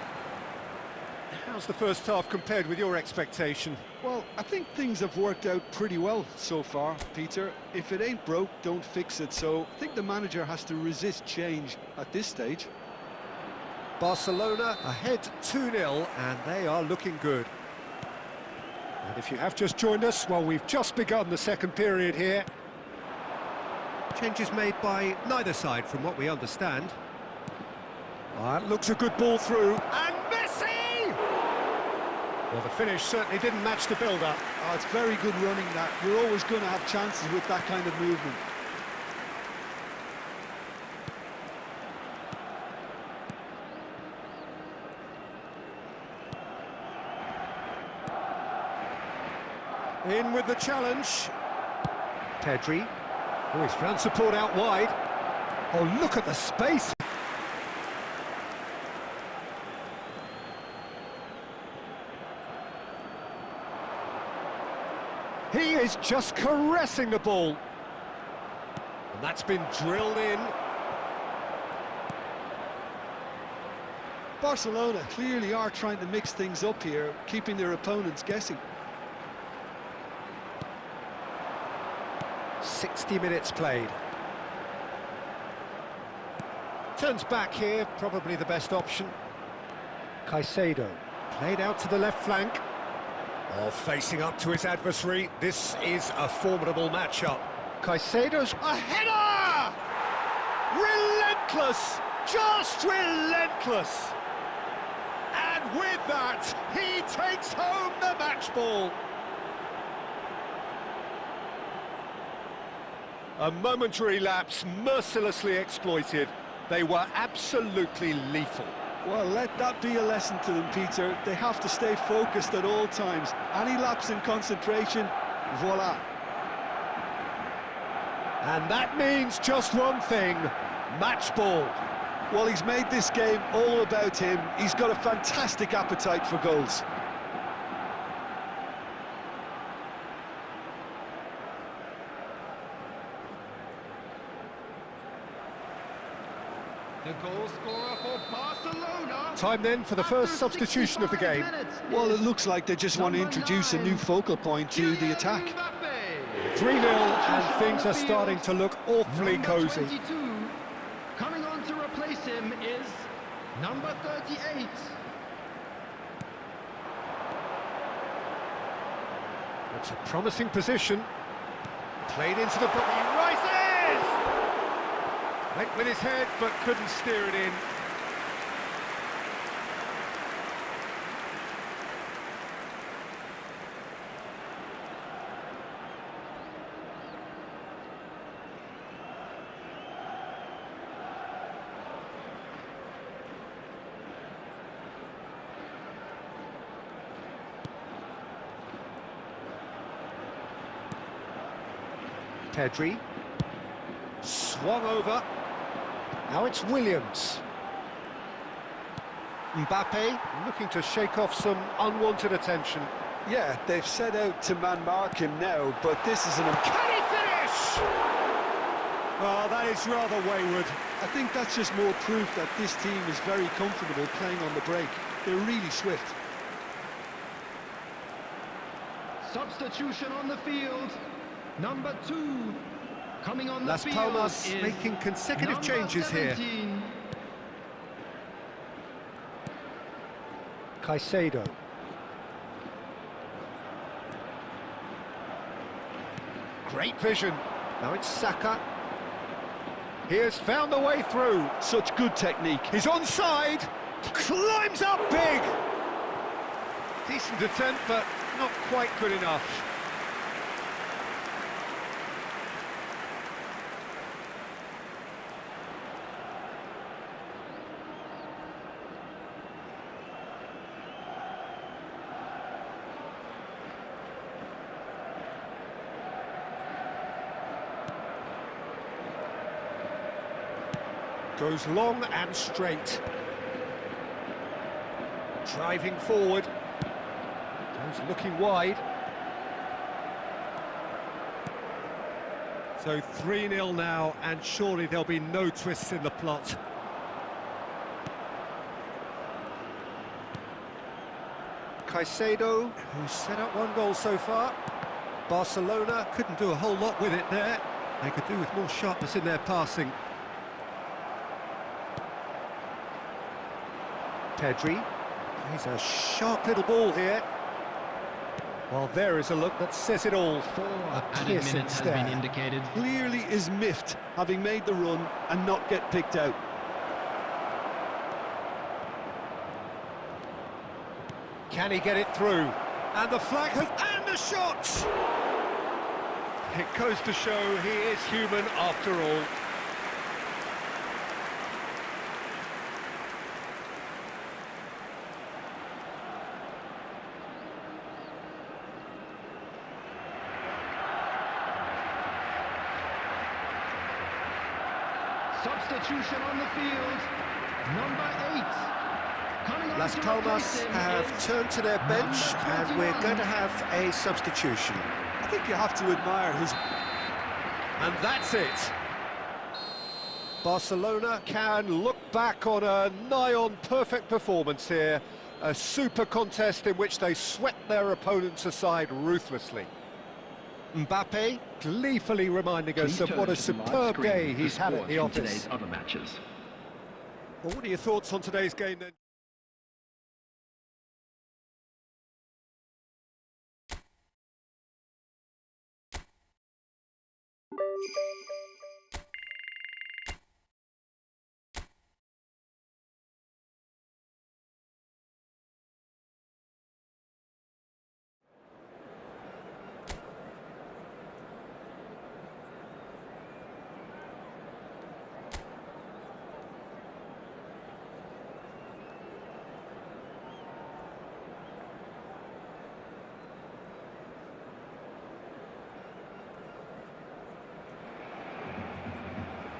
How's the first half compared with your expectation? Well, I think things have worked out pretty well so far, Peter. If it ain't broke, don't fix it. So I think the manager has to resist change at this stage. Barcelona ahead 2-0, and they are looking good. And if you have just joined us, well, we've just begun the second period here. Changes made by neither side, from what we understand. That looks a good ball through. And Messi! Well, the finish certainly didn't match the build-up. Oh, it's very good running, that. You're always going to have chances with that kind of movement. In with the challenge. Pedri. Oh, he's found support out wide. Oh, look at the space. He is just caressing the ball. And that's been drilled in. Barcelona clearly are trying to mix things up here, keeping their opponents guessing. 60 minutes played. Turns back here, probably the best option. Caicedo, played out to the left flank. Oh, facing up to his adversary, this is a formidable matchup. Caicedo's a header! Relentless! Just relentless! And with that, he takes home the match ball. A momentary lapse, mercilessly exploited. They were absolutely lethal. Well, let that be a lesson to them, Peter. They have to stay focused at all times. Any lapse in concentration, voila. And that means just one thing, match ball. Well, he's made this game all about him. He's got a fantastic appetite for goals. The goal scorer for Barcelona. Time then for the first substitution of the game. Well, it looks like they just want to introduce a new focal point to the attack. 3-0 and things are starting to look awfully Number cosy. 22, coming on to replace him is number 38. It's a promising position. Played into the box. He rises! Went with his head but couldn't steer it in. Pedri, swung over, now it's Williams. Mbappe looking to shake off some unwanted attention. Yeah, they've set out to man-mark him now, but this is an... Can he finish? Well, that is rather wayward. I think that's just more proof that this team is very comfortable playing on the break. They're really swift. Substitution on the field. Number 2, coming on the Las field Palmas is making consecutive number changes 17. here. Caicedo. Great vision. Now it's Saka. He has found the way through. Such good technique. He's onside. Climbs up big. Decent attempt, but not quite good enough. Goes long and straight. Driving forward. Goes looking wide. So 3-0 now, and surely there'll be no twists in the plot. Caicedo, who's set up one goal so far. Barcelona couldn't do a whole lot with it there. They could do with more sharpness in their passing. Pedri, plays a sharp little ball here. Well, there is a look that says it all. 4 A added piercing minutes has stare. been indicated. Clearly is miffed, having made the run and not get picked out. Can he get it through? And the flag has... and the shot! It goes to show he is human after all. Substitution on the field. Number 8. Coming on Las to Palmas replace him have is turned to their bench number and we're 21. going to have a substitution. I think you have to admire his... And that's it. Barcelona can look back on a nigh-on perfect performance here. A super contest in which they swept their opponents aside ruthlessly. Mbappe gleefully reminding us of what a superb day he's had at the office. Other matches. Well, what are your thoughts on today's game then?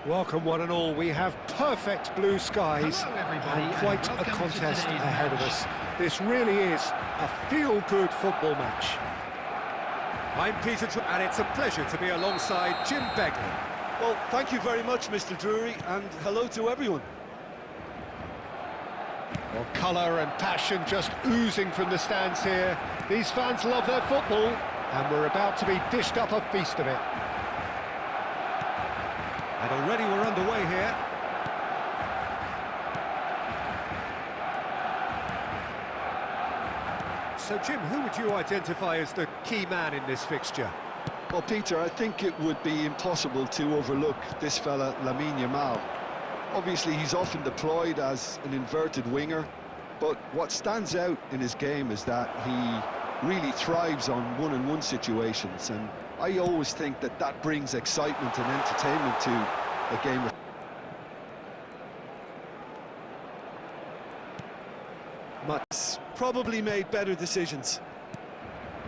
Welcome one and all, we have perfect blue skies Hello, everybody, and quite and a welcome to contest today's ahead of match. us. This really is a feel-good football match. I'm Peter and it's a pleasure to be alongside Jim Begley. Well, thank you very much, Mr. Drury, and hello to everyone. Well, colour and passion just oozing from the stands here. These fans love their football. And we're about to be dished up a feast of it. And already we're underway here. So, Jim, who would you identify as the key man in this fixture? Well, Peter, I think it would be impossible to overlook this fella, Lamine Yamal. Obviously, he's often deployed as an inverted winger, but what stands out in his game is that he really thrives on one-on-one situations, and I always think that that brings excitement and entertainment to a game of... Mutts probably made better decisions.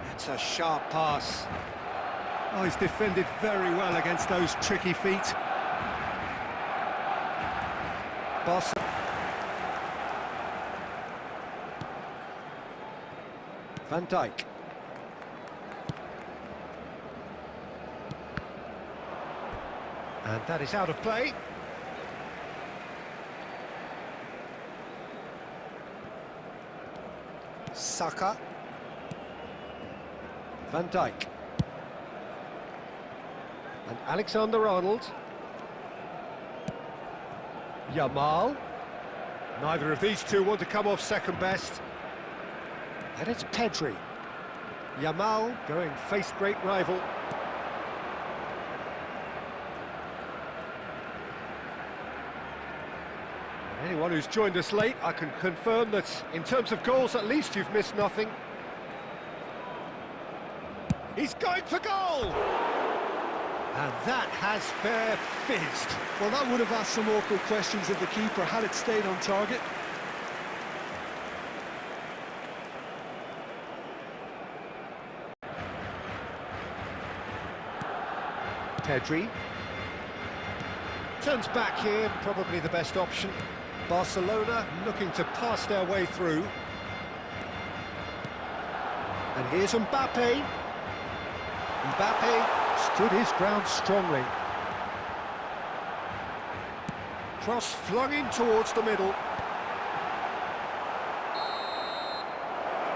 That's a sharp pass. Oh, he's defended very well against those tricky feet. Boss. Van Dijk. And that is out of play. Saka. Van Dijk. And Alexander-Arnold. Yamal. Neither of these two want to come off second best. And it's Pedri. Yamal going face great rival. Anyone who's joined us late, I can confirm that in terms of goals, at least you've missed nothing. He's going for goal! And that has fair fizzed. Well, that would have asked some awkward questions of the keeper had it stayed on target. Pedri. Turns back here, probably the best option. Barcelona looking to pass their way through. And here's Mbappe. Mbappe stood his ground strongly. Cross flung in towards the middle.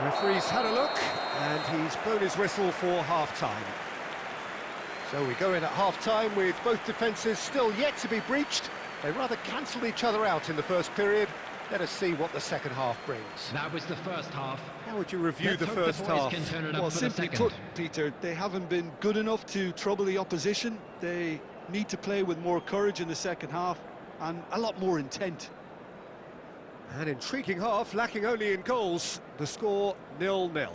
Referee's had a look, and he's blown his whistle for half-time. So we go in at half-time with both defences still yet to be breached. They rather cancelled each other out in the first period. Let us see what the second half brings. That was the first half. How would you review Let's the hope first the boys half? can turn it up Well, for the simply second. put, Peter, they haven't been good enough to trouble the opposition. They need to play with more courage in the second half and a lot more intent. An intriguing half, lacking only in goals. The score 0-0.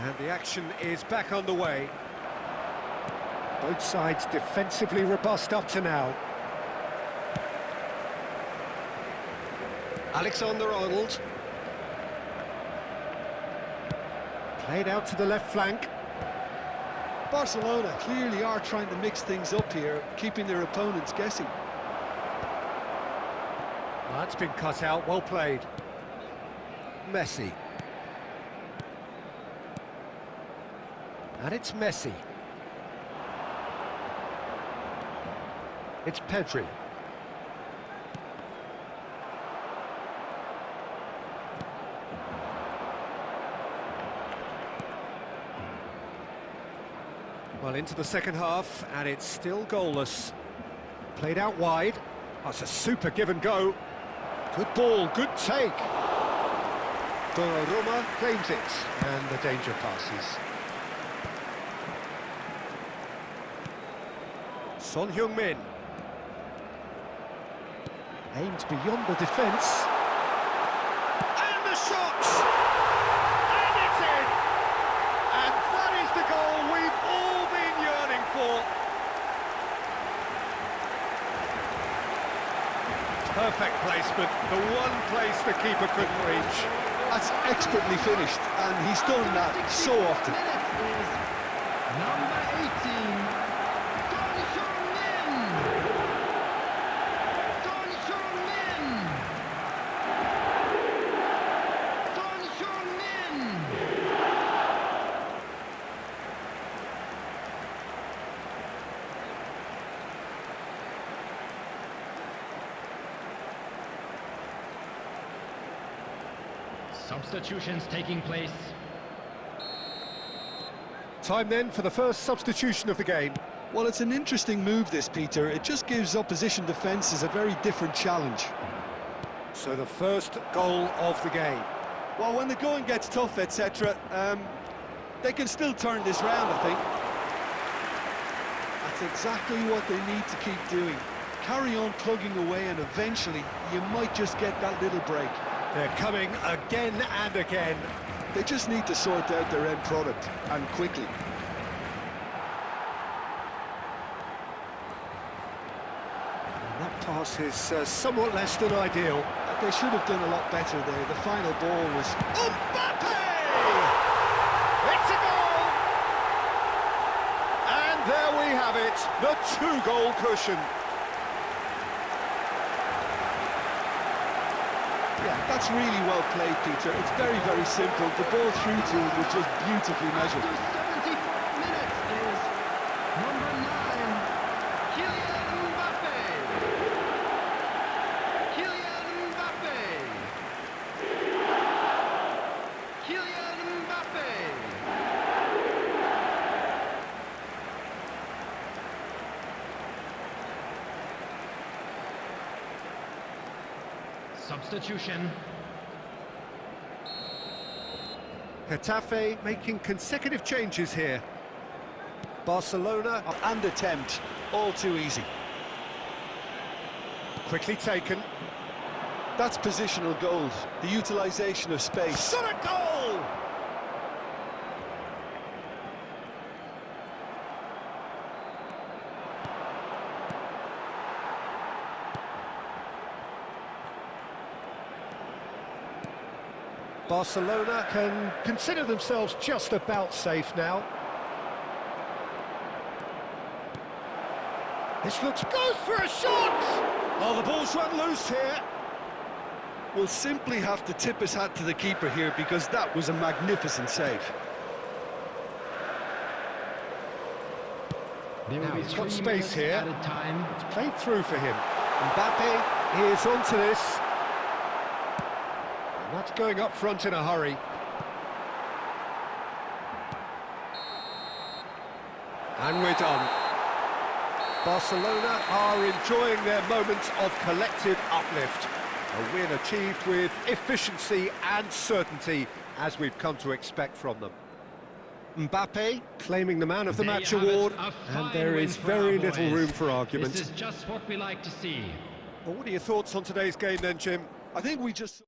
And the action is back underway. Both sides defensively robust up to now. Alexander-Arnold. Played out to the left flank. Barcelona clearly are trying to mix things up here, keeping their opponents guessing. Well, that's been cut out, well played. Messi. And it's Messi. It's Pedri. Well, into the second half, and it's still goalless. Played out wide. That's a super give and go. Good ball, good take. Donnarumma claims it, and the danger passes. Son Heung-min. Aimed beyond the defence. And the shot! And it's in! And that is the goal we've all been yearning for. Perfect placement, the one place the keeper couldn't reach. That's expertly finished, and he's done that so often. Number 18, substitutions taking place. Time then for the first substitution of the game. Well, it's an interesting move, this, Peter. It just gives opposition defences a very different challenge. So the first goal of the game. Well, when the going gets tough, etc., they can still turn this round, I think. That's exactly what they need to keep doing. Carry on plugging away, and eventually you might just get that little break. They're coming again and again. They just need to sort out their end product, and quickly. And that pass is somewhat less than ideal. They should have done a lot better there. The final ball was... Mbappe! It's a goal! And there we have it, the two-goal cushion. Yeah, that's really well played, Peter. It's very, very simple. The ball through to him was just beautifully measured. After 74 minutes is number 9, Kylian Mbappe. Kylian Mbappe. Kylian Mbappe. Substitution. Getafe making consecutive changes here. Barcelona And attempt, all too easy. quickly taken. That's positional goals, the utilisation of space. Shot a goal! Barcelona can consider themselves just about safe now. This looks goes for a shot! Oh, the ball's run loose here. We'll simply have to tip his hat to the keeper here, because that was a magnificent save. Now he's got space here. Added time. It's played through for him. Mbappe is onto this. And that's going up front in a hurry. And we're done. Barcelona are enjoying their moments of collective uplift. A win achieved with efficiency and certainty, as we've come to expect from them. Mbappe claiming the Man of the Match award, and there is very little room for argument. This is just what we like to see. Well, what are your thoughts on today's game then, Jim? I think we just...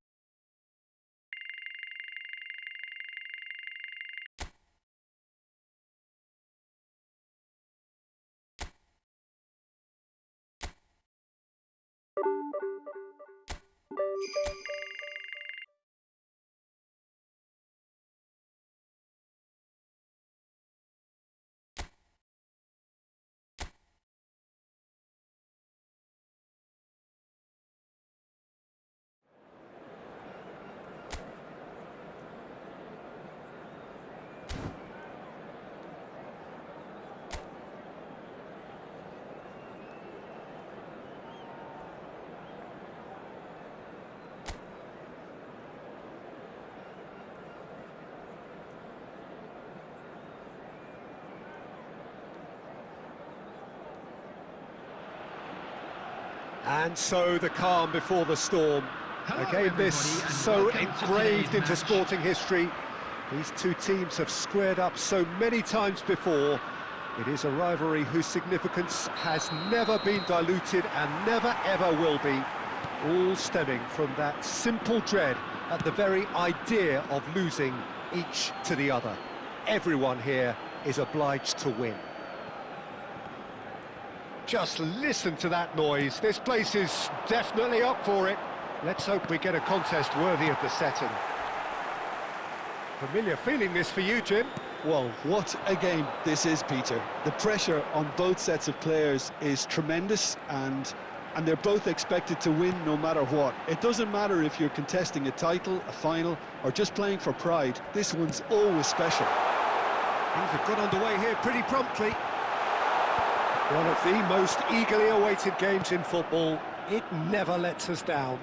And so the calm before the storm. Again, this so engraved into sporting history. These two teams have squared up so many times before. It is a rivalry whose significance has never been diluted and never ever will be. All stemming from that simple dread at the very idea of losing each to the other. Everyone here is obliged to win. Just listen to that noise. This place is definitely up for it. Let's hope we get a contest worthy of the setting. Familiar feeling this for you, Jim? Well, what a game this is, Peter. The pressure on both sets of players is tremendous, and they're both expected to win no matter what. It doesn't matter if you're contesting a title, a final, or just playing for pride. This one's always special. Things have got underway here pretty promptly. One of the most eagerly awaited games in football. It never lets us down.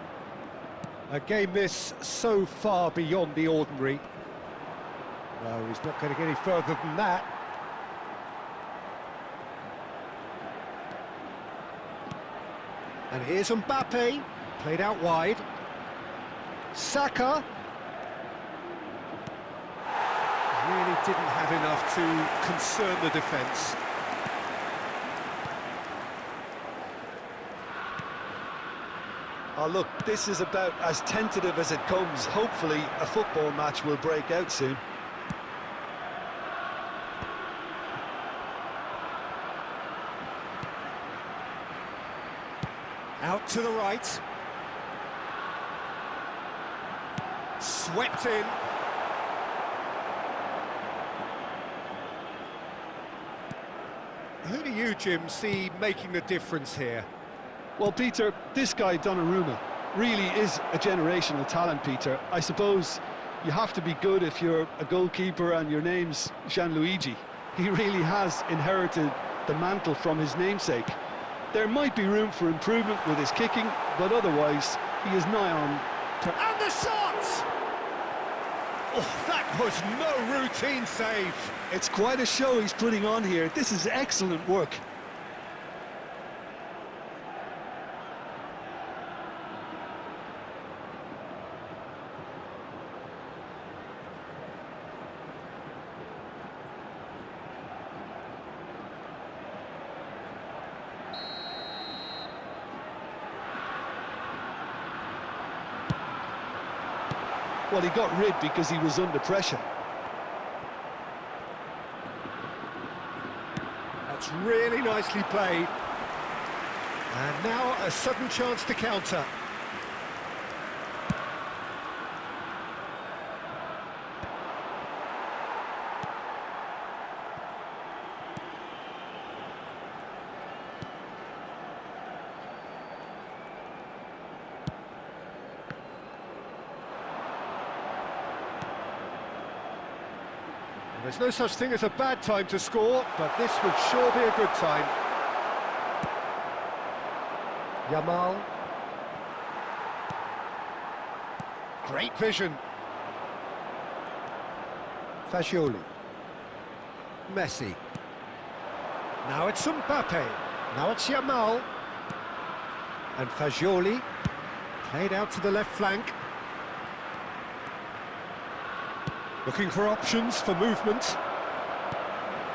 A game this so far beyond the ordinary. No, he's not going to get any further than that. And here's Mbappe, played out wide. Saka. Really didn't have enough to concern the defence. Oh, look, this is about as tentative as it comes. Hopefully, a football match will break out soon. Out to the right. Swept in. Who do you, Jim, see making the difference here? Well, Peter, this guy, Donnarumma, really is a generational talent, Peter. I suppose you have to be good if you're a goalkeeper and your name's Gianluigi. He really has inherited the mantle from his namesake. There might be room for improvement with his kicking, but otherwise, he is nigh on. And the shot! Oh, that was no routine save. It's quite a show he's putting on here. This is excellent work. Well, he got rid because he was under pressure. That's really nicely played. And now a sudden chance to counter. There's no such thing as a bad time to score, but this would sure be a good time. Yamal. Great vision. Fagioli. Messi. Now it's Mbappe. Now it's Yamal. And Fagioli. Played out to the left flank. Looking for options for movement.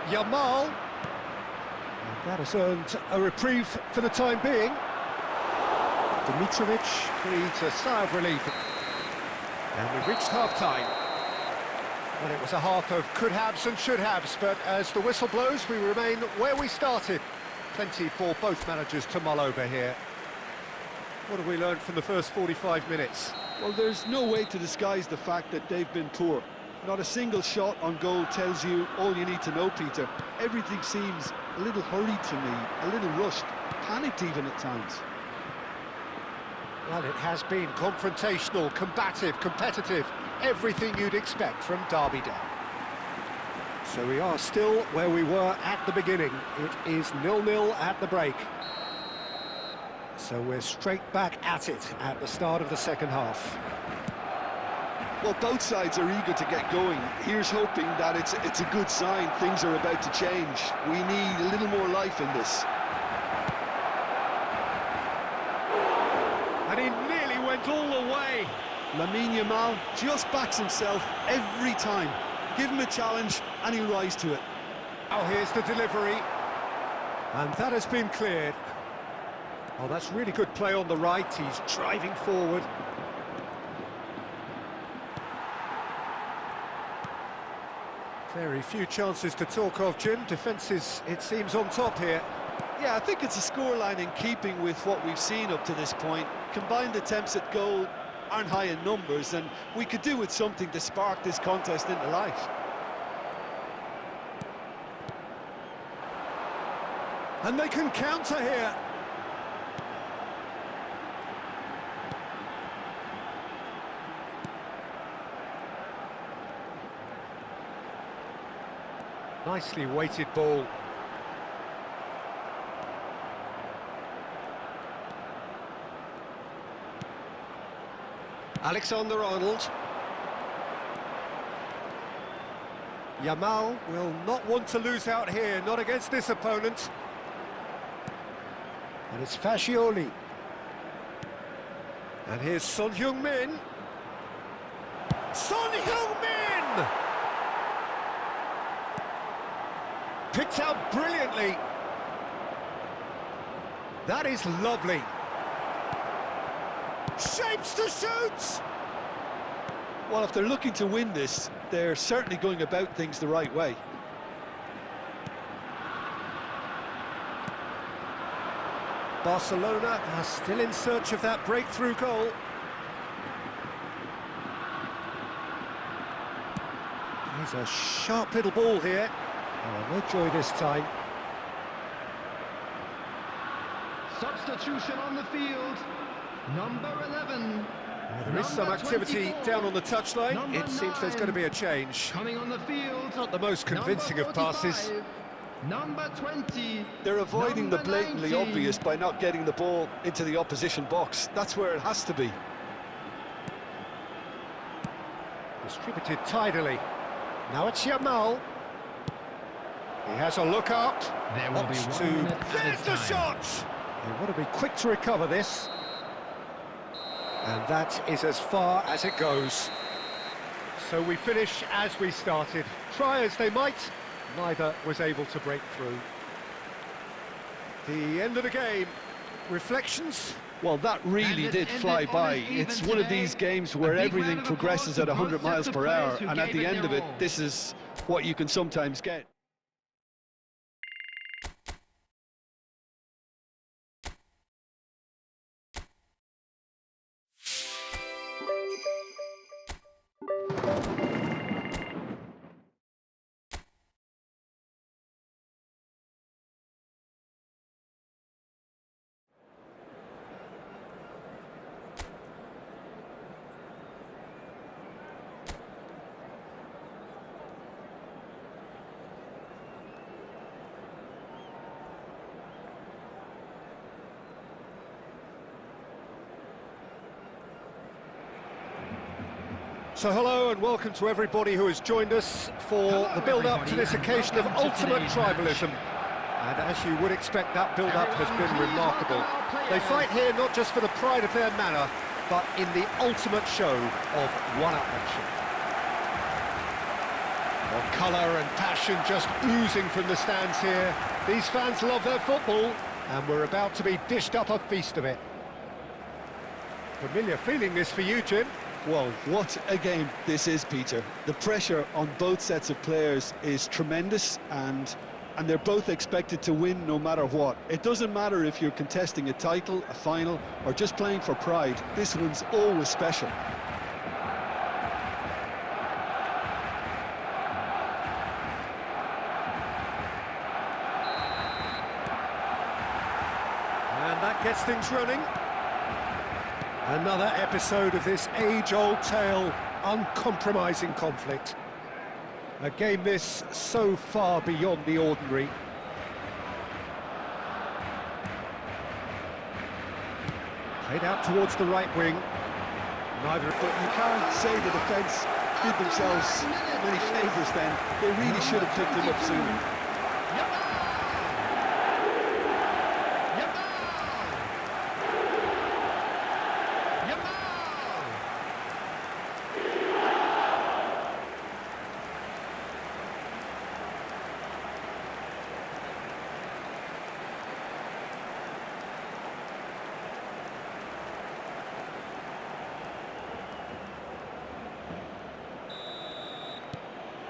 Yamal. And that has earned a reprieve for the time being. Dimitrovic breathes a sigh of relief. And we've reached half-time. Well, it was a half of could-haves and should-haves, but as the whistle blows, we remain where we started. Plenty for both managers to mull over here. What have we learned from the first 45 minutes? Well, there's no way to disguise the fact that they've been poor. Not a single shot on goal tells you all you need to know, Peter. Everything seems a little hurried to me, a little rushed, panicked even at times. Well, it has been confrontational, combative, competitive, everything you'd expect from Derby Day. So we are still where we were at the beginning. It is 0-0 at the break. So we're straight back at it at the start of the second half. Well, both sides are eager to get going. Here's hoping that it's a good sign. Things are about to change. We need a little more life in this. And he nearly went all the way. Lamine Yamal just backs himself every time. Give him a challenge and he'll rise to it. Oh, here's the delivery. And that has been cleared. Oh, that's really good play on the right. He's driving forward. Very few chances to talk of, Jim. Defence is, it seems, on top here. Yeah, I think it's a scoreline in keeping with what we've seen up to this point. Combined attempts at goal aren't high in numbers, and we could do with something to spark this contest into life. And they can counter here. Nicely weighted ball. Alexander-Arnold. Yamal will not want to lose out here, not against this opponent. And it's Fascioli. And here's Son Heung-min. Son Heung-min! Picked out brilliantly. That is lovely. Shapes to shoot! Well, if they're looking to win this, they're certainly going about things the right way. Barcelona are still in search of that breakthrough goal. Here's a sharp little ball here. Oh, no joy this time. Substitution on the field. Number 11. There is some activity down on the touchline. It seems there's going to be a change. Coming on the field. Not the most convincing of passes. Number 20. They're avoiding the blatantly 19. obvious by not getting the ball into the opposition box. That's where it has to be. Distributed tidily. Now it's Yamal. He has a look up. There will be Opts 1 minute There's the shot! They want to be quick to recover this. And that is as far as it goes. So we finish as we started. Try as they might, neither was able to break through. The end of the game. Reflections? Well, that really did fly by. It's one of these games where everything progresses at 100 miles per hour, and at the end of it, this is what you can sometimes get. So hello and welcome to everybody who has joined us for the build-up to this occasion of ultimate tribalism. And as you would expect, that build-up has been remarkable. They fight here not just for the pride of their manner, but in the ultimate show of one-upmanship. Well, colour and passion just oozing from the stands here. These fans love their football, and we're about to be dished up a feast of it. Familiar feeling this for you, Jim? Well, what a game this is, Peter. The pressure on both sets of players is tremendous, and they're both expected to win no matter what. It doesn't matter if you're contesting a title, a final, or just playing for pride. This one's always special. And that gets things running. Another episode of this age-old tale, uncompromising conflict. A game this so far beyond the ordinary. Played out towards the right wing. Neither, But you can't say the defence did themselves many favours then. They really should have picked him up sooner.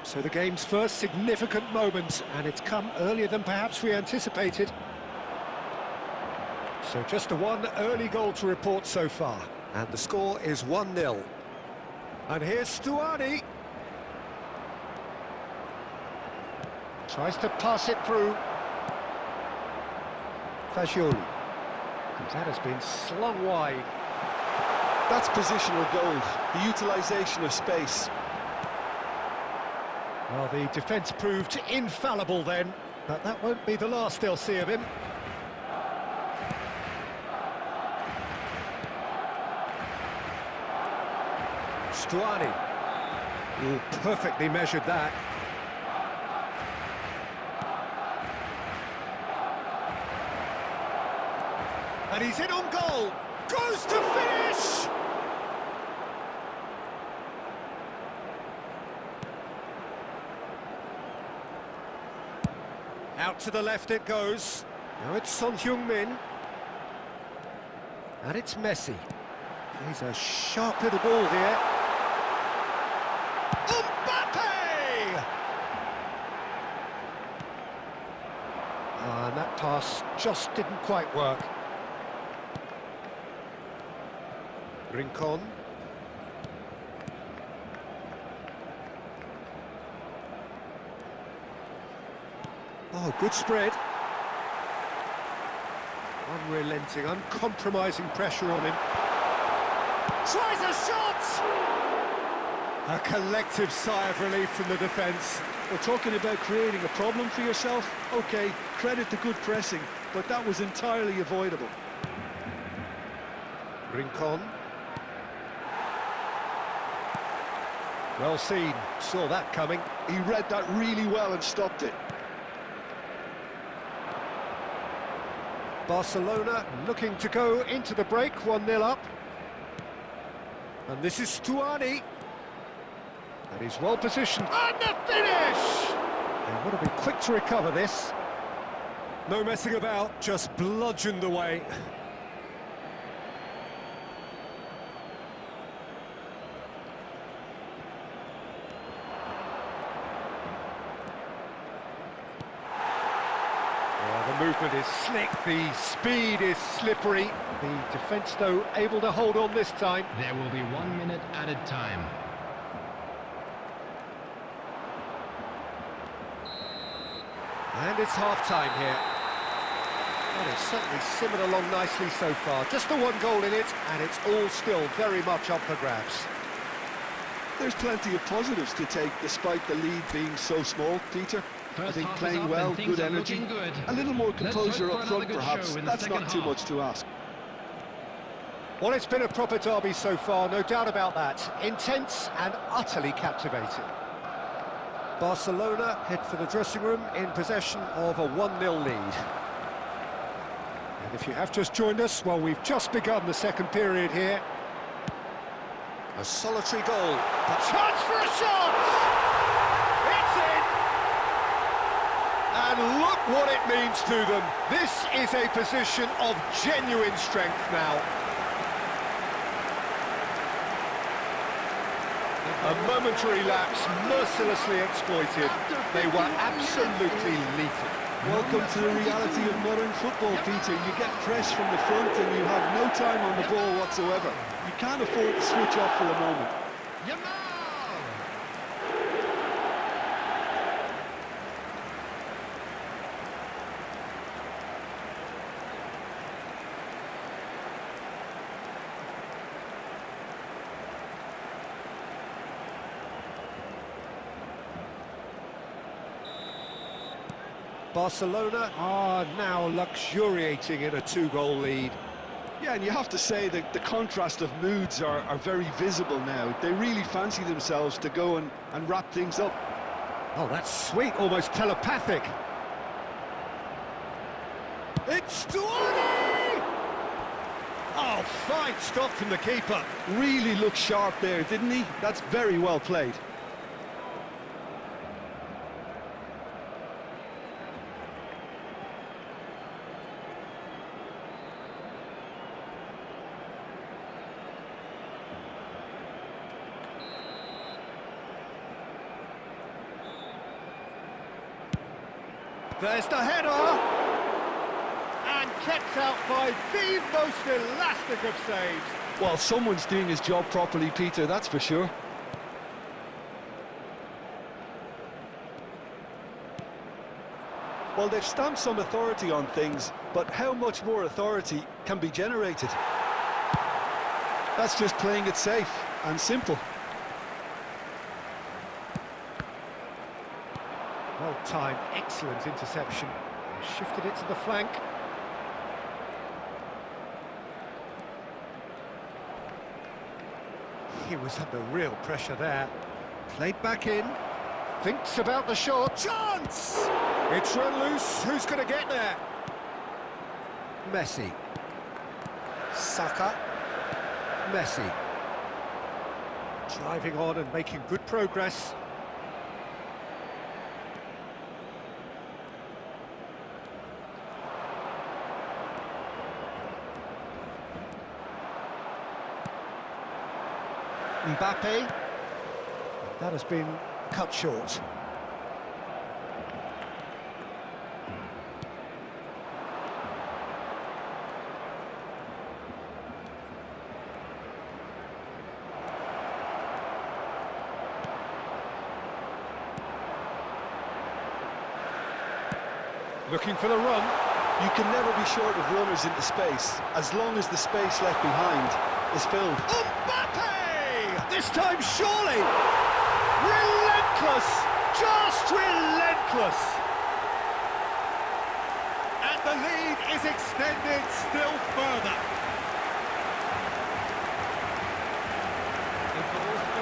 So the game's first significant moment, and it's come earlier than perhaps we anticipated. So just a one early goal to report so far. And the score is 1-0. And here's Stuani. Tries to pass it through. Fagioli. And that has been slung wide. That's positional goal, the utilisation of space. Well, the defence proved infallible then, but that won't be the last they'll see of him. Stuani. Ooh, perfectly measured that. And he's in on goal. Goes to finish! Out to the left it goes. Now it's Son Heung-min. And it's Messi. He's a sharp little ball here. Mbappe! And that pass just didn't quite work. Rincon. Oh, good spread. Unrelenting, uncompromising pressure on him. Tries a shot! A collective sigh of relief from the defence. We're talking about creating a problem for yourself. OK, credit to good pressing, but that was entirely avoidable. Rincon. Well seen, saw that coming. He read that really well and stopped it. Barcelona looking to go into the break, 1-0 up. And this is Stuani. And he's well positioned. And the finish! They want to be quick to recover this. No messing about, just bludgeoned away. The movement is slick, the speed is slippery. The defence, though, able to hold on this time. There will be 1 minute added time. And it's half-time here. Well, it's certainly simmered along nicely so far. Just the one goal in it, and it's all still very much up for grabs. There's plenty of positives to take, despite the lead being so small, Peter. I think playing well, good energy, a little more composure up front perhaps, that's not too much to ask. Well, it's been a proper derby so far, no doubt about that. Intense and utterly captivating. Barcelona head for the dressing room in possession of a 1-0 lead. And if you have just joined us, well, we've just begun the second period here. A solitary goal. A chance for a shot! It's in! And look what it means to them. This is a position of genuine strength now. A momentary lapse, mercilessly exploited. They were absolutely lethal. Welcome to the reality of modern football, Peter. You get pressed from the front and you have no time on the ball whatsoever. You can't afford to switch off for a moment. Barcelona are now luxuriating in a 2-goal lead. Yeah, and you have to say that the contrast of moods are very visible now. They really fancy themselves to go and wrap things up. Oh, that's sweet, almost telepathic. It's Stuani! Oh, fine stop from the keeper. Really looked sharp there, didn't he? That's very well played. There's the header! And kept out by the most elastic of saves. Well, someone's doing his job properly, Peter, that's for sure. Well, they've stamped some authority on things, but how much more authority can be generated? That's just playing it safe and simple. Well timed, excellent interception. Shifted it to the flank. He was under real pressure there. Played back in. Thinks about the shot. Chance! It's run loose. Who's going to get there? Messi. Saka. Messi. Driving on and making good progress. Mbappe. That has been cut short. Looking for the run. You can never be short of runners into space, as long as the space left behind is filled. Mbappe! This time, surely! Relentless! Just relentless! And the lead is extended still further.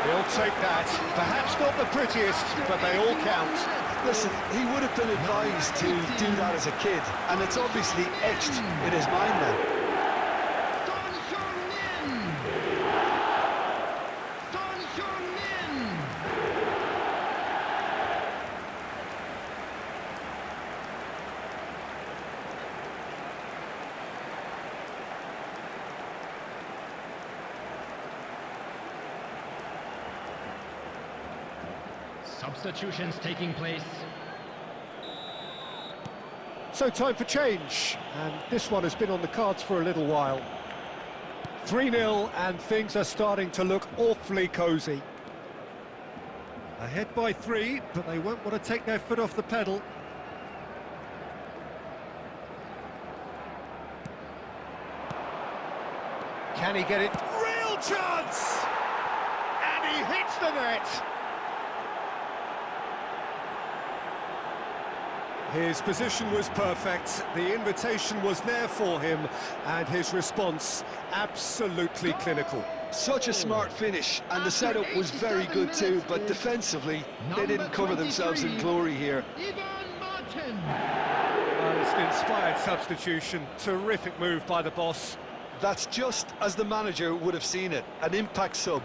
He'll take that. Perhaps not the prettiest, but they all count. Listen, he would have been advised to do that as a kid, and it's obviously etched in his mind now. Substitutions taking place. So time for change, and this one has been on the cards for a little while. 3-0, and things are starting to look awfully cosy. Ahead by 3, but they won't want to take their foot off the pedal. Can he get it? Real chance! And he hits the net! His position was perfect, the invitation was there for him, and his response absolutely clinical. Such a smart finish, and the setup was very good too, but defensively, they didn't cover themselves in glory here. Well, it's an inspired substitution, terrific move by the boss. That's just as the manager would have seen it, an impact sub.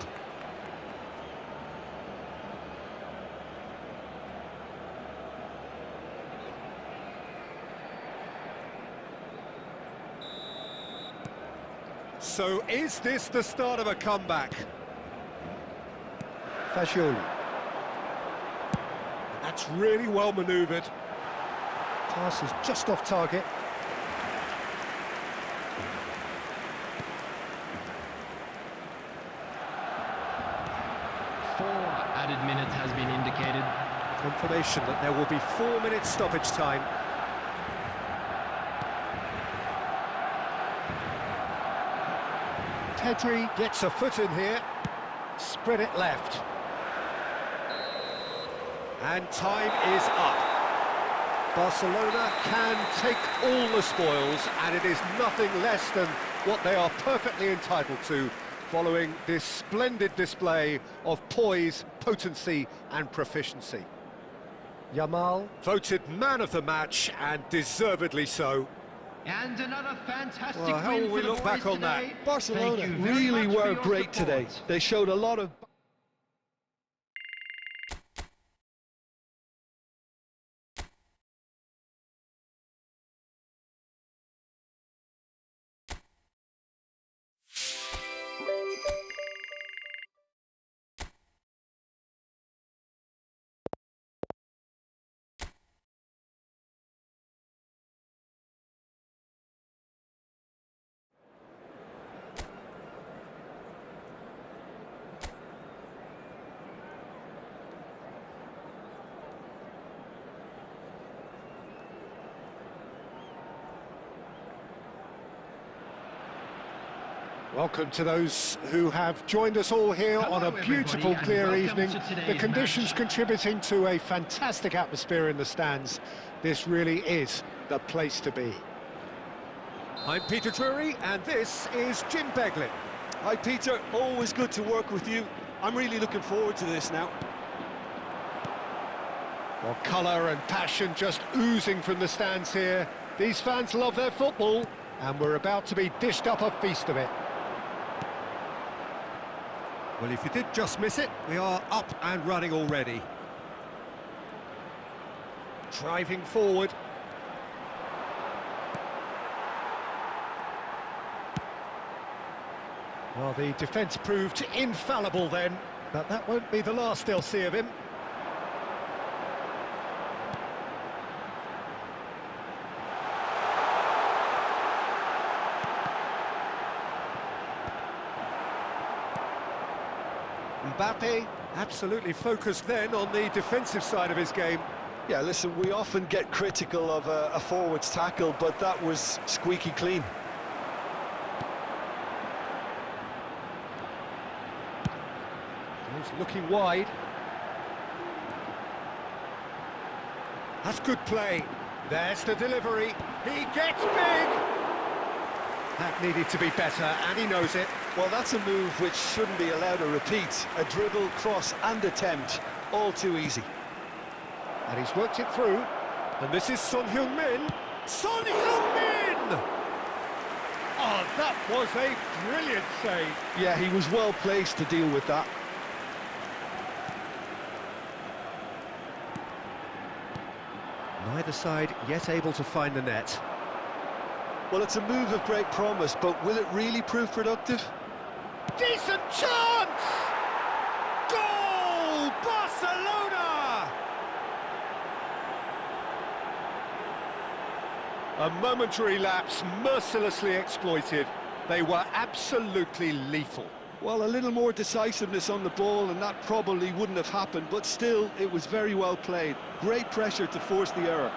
So is this the start of a comeback? Fagioli. That's really well manoeuvred. Pass is just off target. Added minutes has been indicated. Confirmation that there will be 4 minutes stoppage time. Pedri gets a foot in here, spread it left. And time is up. Barcelona can take all the spoils, and it is nothing less than what they are perfectly entitled to, following this splendid display of poise, potency and proficiency. Yamal voted man of the match, and deservedly so. And another fantastic Well, how win will we for the look back boys on that? today. Barcelona Thank you very really much for were your great today. support. They showed a lot of Welcome to those who have joined us all here on a beautiful, clear evening. The conditions contributing to a fantastic atmosphere in the stands. This really is the place to be. I'm Peter Drury, and this is Jim Beglin. Hi Peter, always good to work with you. I'm really looking forward to this now. Well, colour and passion just oozing from the stands here. These fans love their football, and we're about to be dished up a feast of it. Well, if you did just miss it, we are up and running already. Driving forward. Well, the defence proved infallible then, but that won't be the last they'll see of him. Mbappe absolutely focused then on the defensive side of his game. Yeah, listen, we often get critical of a forward's tackle, but that was squeaky clean. He's looking wide. That's good play. There's the delivery. He gets big! That needed to be better, and he knows it. Well, that's a move which shouldn't be allowed to repeat. A dribble, cross and attempt, all too easy. And he's worked it through. And this is Son Heung-min. Son Heung-min! Oh, that was a brilliant save. Yeah, he was well placed to deal with that. Neither side yet able to find the net. Well, it's a move of great promise, but will it really prove productive? Decent chance! Goal! Barcelona! A momentary lapse, mercilessly exploited. They were absolutely lethal. Well, a little more decisiveness on the ball and that probably wouldn't have happened, but still, it was very well played. Great pressure to force the error.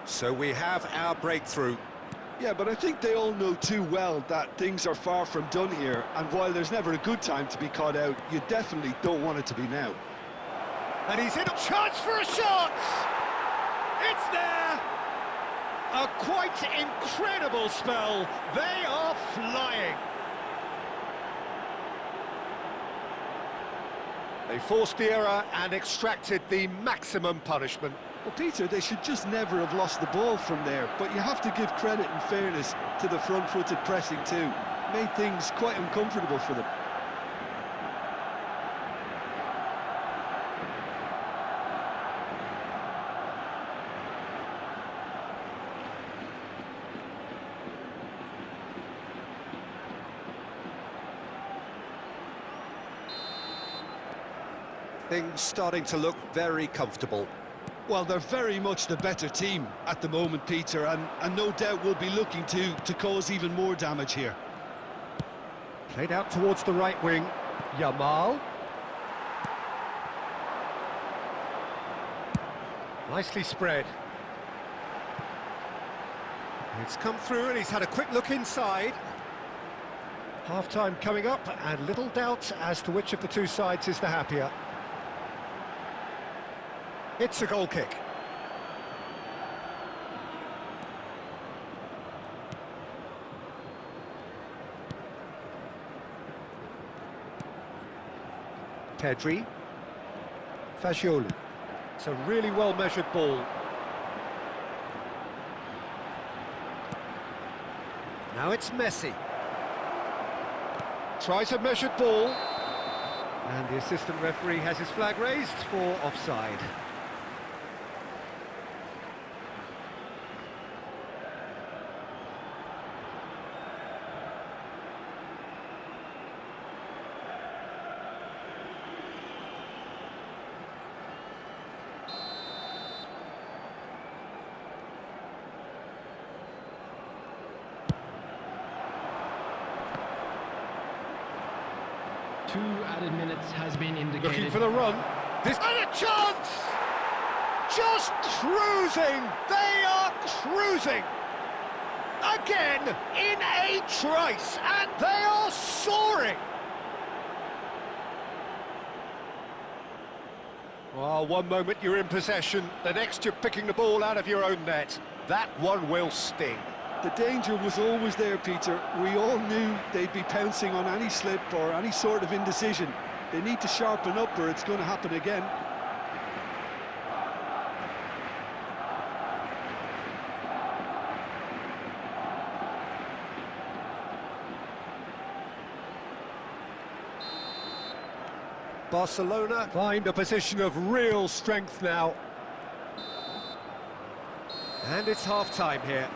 So we have our breakthrough. Yeah, but I think they all know too well that things are far from done here, and while there's never a good time to be caught out, you definitely don't want it to be now. And he's in a chance for a shot! It's there! A quite incredible spell. They are flying. They forced the error and extracted the maximum punishment. Well, Peter, they should just never have lost the ball from there, but you have to give credit and fairness to the front-footed pressing too. Made things quite uncomfortable for them. Things starting to look very comfortable. Well, they're very much the better team at the moment, Peter, and no doubt will be looking to cause even more damage here. Played out towards the right wing. Yamal. Nicely spread. It's come through and he's had a quick look inside. Half-time coming up and little doubt as to which of the two sides is the happier. It's a goal kick. Pedri. Fagioli. It's a really well-measured ball. Now it's Messi. Tries a measured ball. And the assistant referee has his flag raised for offside. 2 added minutes has been indicated. Looking for the run. This and a chance! Just cruising! They are cruising! Again, in a trice, and they are soaring! Well, one moment you're in possession, the next you're picking the ball out of your own net. That one will sting. The danger was always there, Peter. We all knew they'd be pouncing on any slip or any sort of indecision. They need to sharpen up or it's going to happen again. Barcelona find a position of real strength now. And it's half-time here.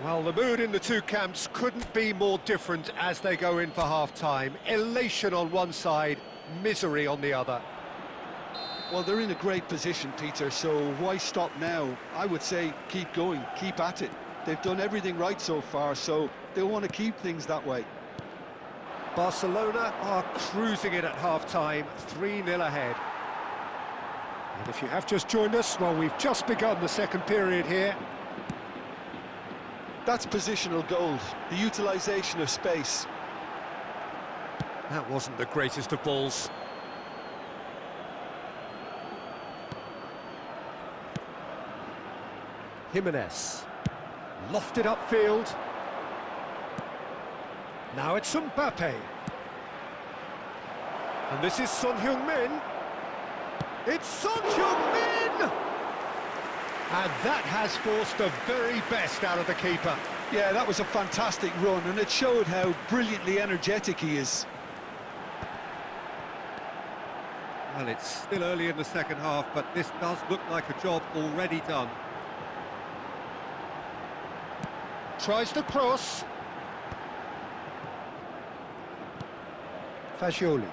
Well, the mood in the two camps couldn't be more different as they go in for half-time. Elation on one side, misery on the other. Well, they're in a great position, Peter, so why stop now? I would say keep going, keep at it. They've done everything right so far, so they'll want to keep things that way. Barcelona are cruising it at half-time, 3-0 ahead. And if you have just joined us, well, we've just begun the second period here. That's positional gold, the utilisation of space. That wasn't the greatest of balls. Jimenez. Lofted upfield. Now it's Mbappe. And this is Son Heung-min. It's Son Heung-min! And that has forced the very best out of the keeper. Yeah, that was a fantastic run, and it showed how brilliantly energetic he is. Well, it's still early in the second half, but this does look like a job already done. Tries to cross. Fagioli.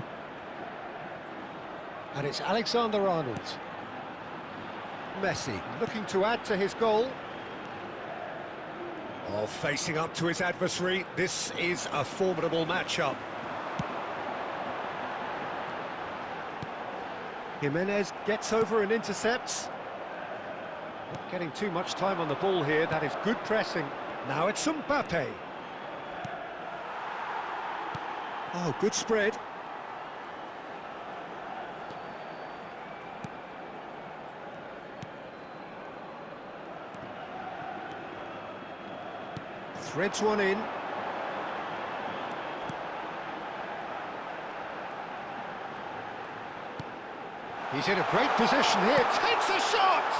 And it's Alexander-Arnold. Messi looking to add to his goal. Oh, facing up to his adversary. This is a formidable matchup. Jimenez gets over and intercepts. Not getting too much time on the ball here. That is good pressing. Now it's Mbappe. Oh, good spread. Threads one in. He's in a great position here, takes a shot!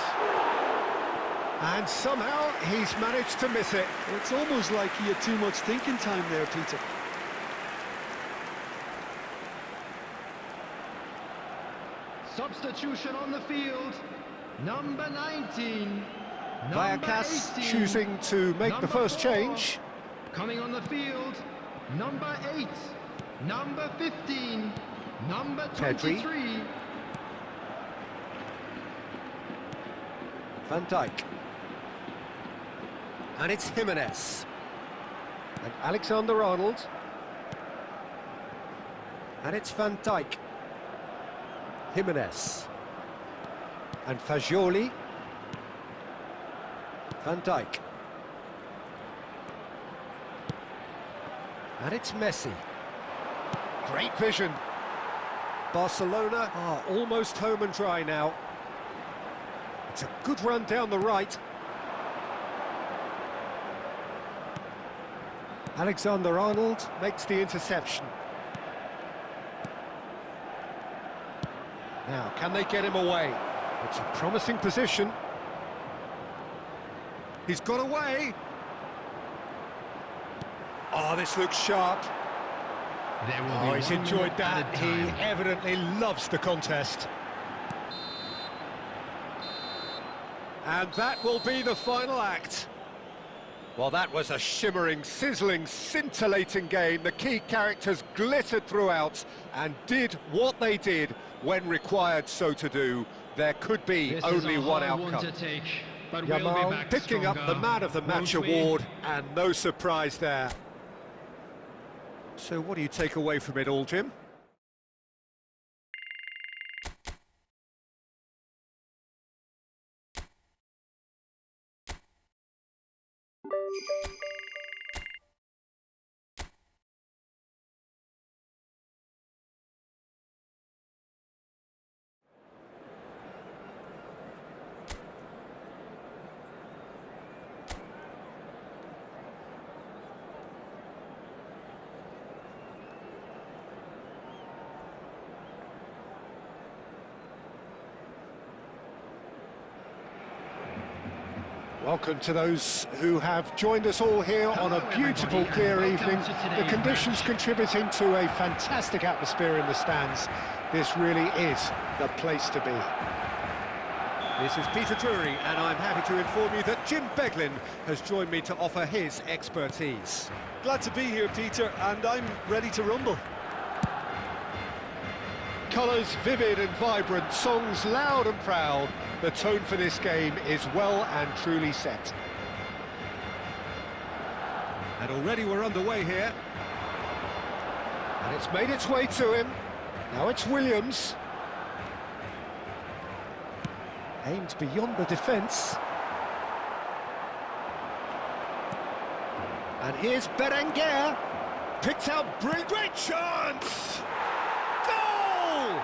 And somehow he's managed to miss it. It's almost like he had too much thinking time there, Peter. Substitution on the field, number 19. Vallecas choosing to make the first change. Coming on the field, number 8, number 15, number 23. Pedri. Van Dijk. And it's Jimenez. And Alexander-Arnold. And it's Van Dijk. Jimenez. And Fagioli. Van Dijk. And it's Messi. Great vision. Barcelona are almost home and dry now. It's a good run down the right. Alexander-Arnold makes the interception. Now, can they get him away? It's a promising position. He's got away. Oh, this looks sharp. Oh, he's enjoyed that. He evidently loves the contest. And that will be the final act. Well, that was a shimmering, sizzling, scintillating game. The key characters glittered throughout and did what they did when required so to do. There could be only one outcome. Yamal picking up the Man of the Match award, and no surprise there. So what do you take away from it all, Jim? Welcome to those who have joined us all here on a beautiful, clear evening. The conditions contributing to a fantastic atmosphere in the stands. This really is the place to be. This is Peter Drury, and I'm happy to inform you that Jim Beglin has joined me to offer his expertise. Glad to be here, Peter, and I'm ready to rumble. Colours vivid and vibrant, songs loud and proud. The tone for this game is well and truly set. And already we're underway here. And it's made its way to him. Now it's Williams. Aimed beyond the defence. And here's Berenguer. Picked out, great chance! Goal!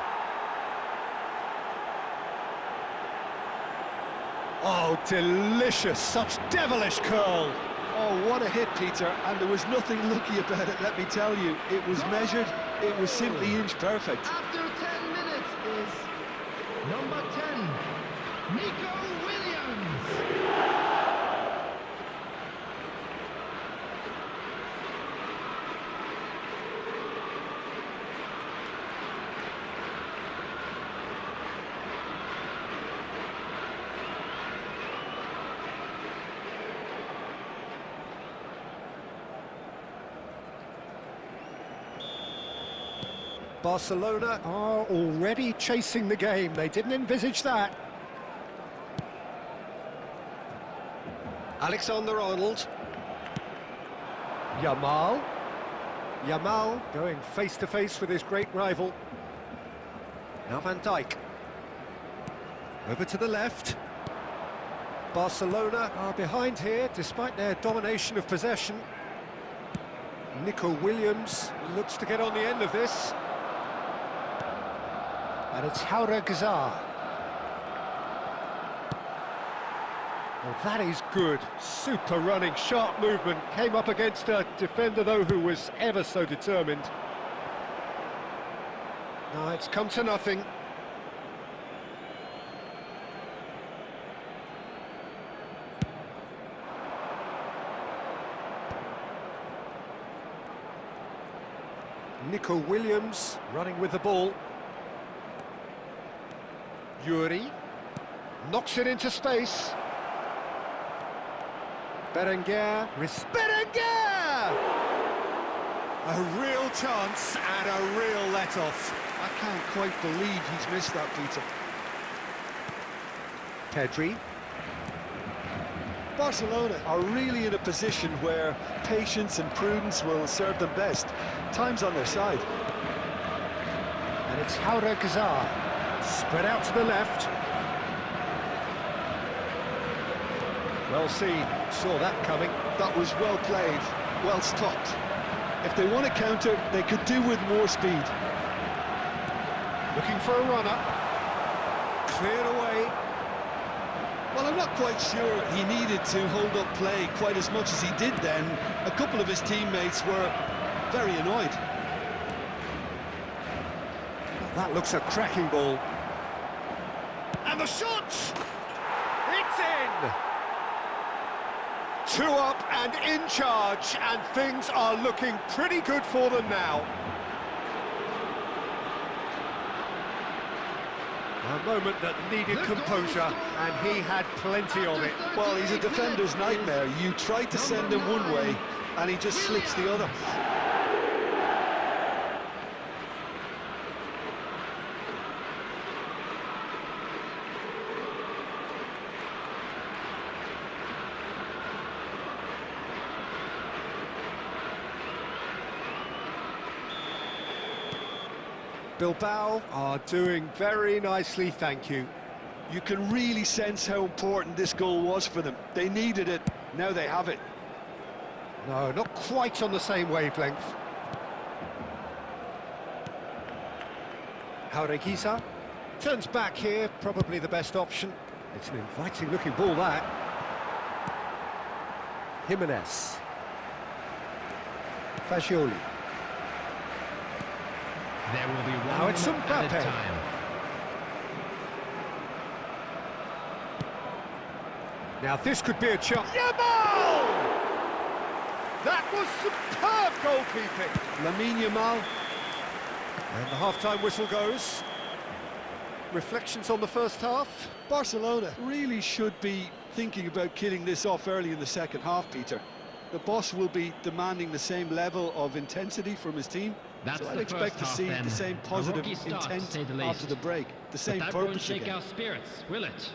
Oh, delicious, such devilish curl. Oh, what a hit, Peter, and there was nothing lucky about it, let me tell you. It was measured, it was simply inch perfect. After 10 minutes is number 10, Nico Williams. Barcelona are already chasing the game. They didn't envisage that. Alexander-Arnold. Yamal. Yamal going face-to-face with his great rival. Now Van Dijk. Over to the left. Barcelona are behind here, despite their domination of possession. Nico Williams looks to get on the end of this. And it's Gazar. Well, that is good. Super running, sharp movement. Came up against a defender, though, who was ever so determined. No, it's come to nothing. Nico Williams running with the ball. Yuri knocks it into space. Berenguer. Berenguer! A real chance and a real let-off. I can't quite believe he's missed that, Peter. Pedri. Barcelona are really in a position where patience and prudence will serve them best. Time's on their side. And it's Gazar. Spread out to the left. Well seen, saw that coming. That was well played, well stopped. If they want to counter, they could do with more speed. Looking for a runner. Cleared away. Well, I'm not quite sure he needed to hold up play quite as much as he did then. A couple of his teammates were very annoyed. That looks a cracking ball. And the shot! It's in! 2 up and in charge, and things are looking pretty good for them now. A moment that needed composure, and he had plenty of it. Well, he's a defender's nightmare. You try to send him one way, and he just slips the other. Bilbao are doing very nicely, thank you. You can really sense how important this goal was for them. They needed it, now they have it. No, not quite on the same wavelength. Jaureguisa turns back here, probably the best option. It's an inviting-looking ball, that. Jimenez. Fagioli. There will be one Now it's minute added Mbappe. time. Now this could be a chance. Yamal! That was superb goalkeeping. Lamine Yamal. And the half-time whistle goes. Reflections on the first half? Barcelona really should be thinking about killing this off early in the second half, Peter. The boss will be demanding the same level of intensity from his team, so I'd expect to see the same positive intent after the break, the same But that purpose won't shake again. our spirits, will it?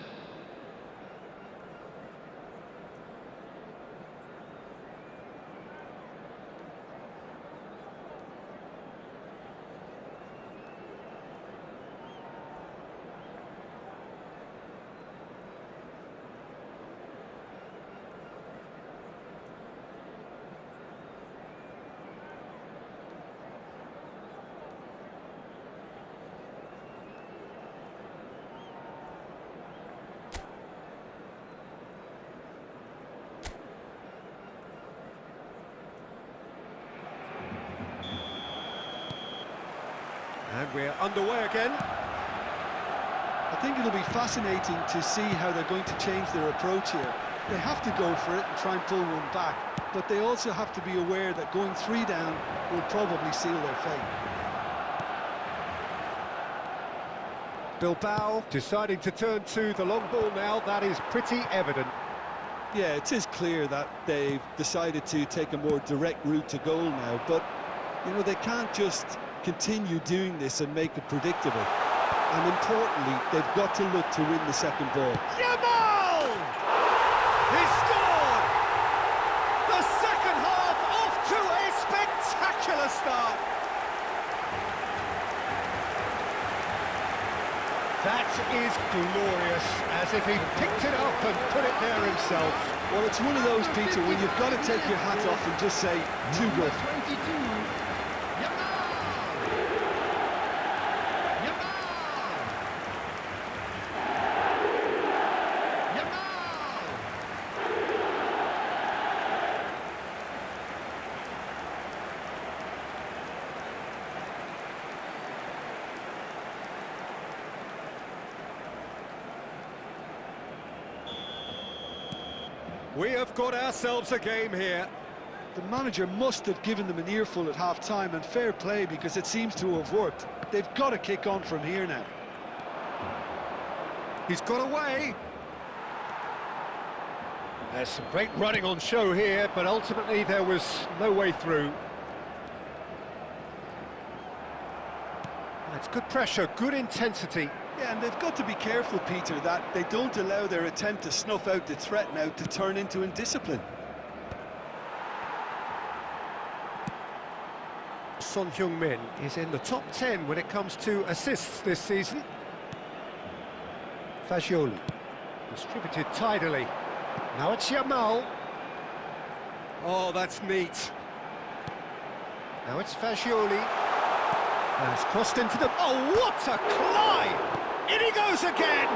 And we're underway again. I think it'll be fascinating to see how they're going to change their approach here. They have to go for it and try and pull one back, but they also have to be aware that going 3 down will probably seal their fate. Bilbao deciding to turn to the long ball now, that is pretty evident. Yeah, it is clear that they've decided to take a more direct route to goal now, but, you know, they can't just continue doing this and make it predictable. And importantly, they've got to look to win the second ball. Yamal! He scored! The second half off to a spectacular start. That is glorious, as if he picked it up and put it there himself. Well, it's one of those, Peter, when you've got to take your hat off and just say, too good. 22. Yamal! We have got ourselves a game here. The manager must have given them an earful at half-time, and fair play, because it seems to have worked. They've got to kick on from here now. He's got away. There's some great running on show here, but ultimately there was no way through. It's good pressure, good intensity. Yeah, and they've got to be careful, Peter, that they don't allow their attempt to snuff out the threat now to turn into indiscipline. Son Heung-min is in the top 10 when it comes to assists this season. Fagioli, distributed tidily. Now it's Yamal. Oh, that's neat. Now it's Fagioli. Now it's crossed into the... Oh, what a climb! In he goes again!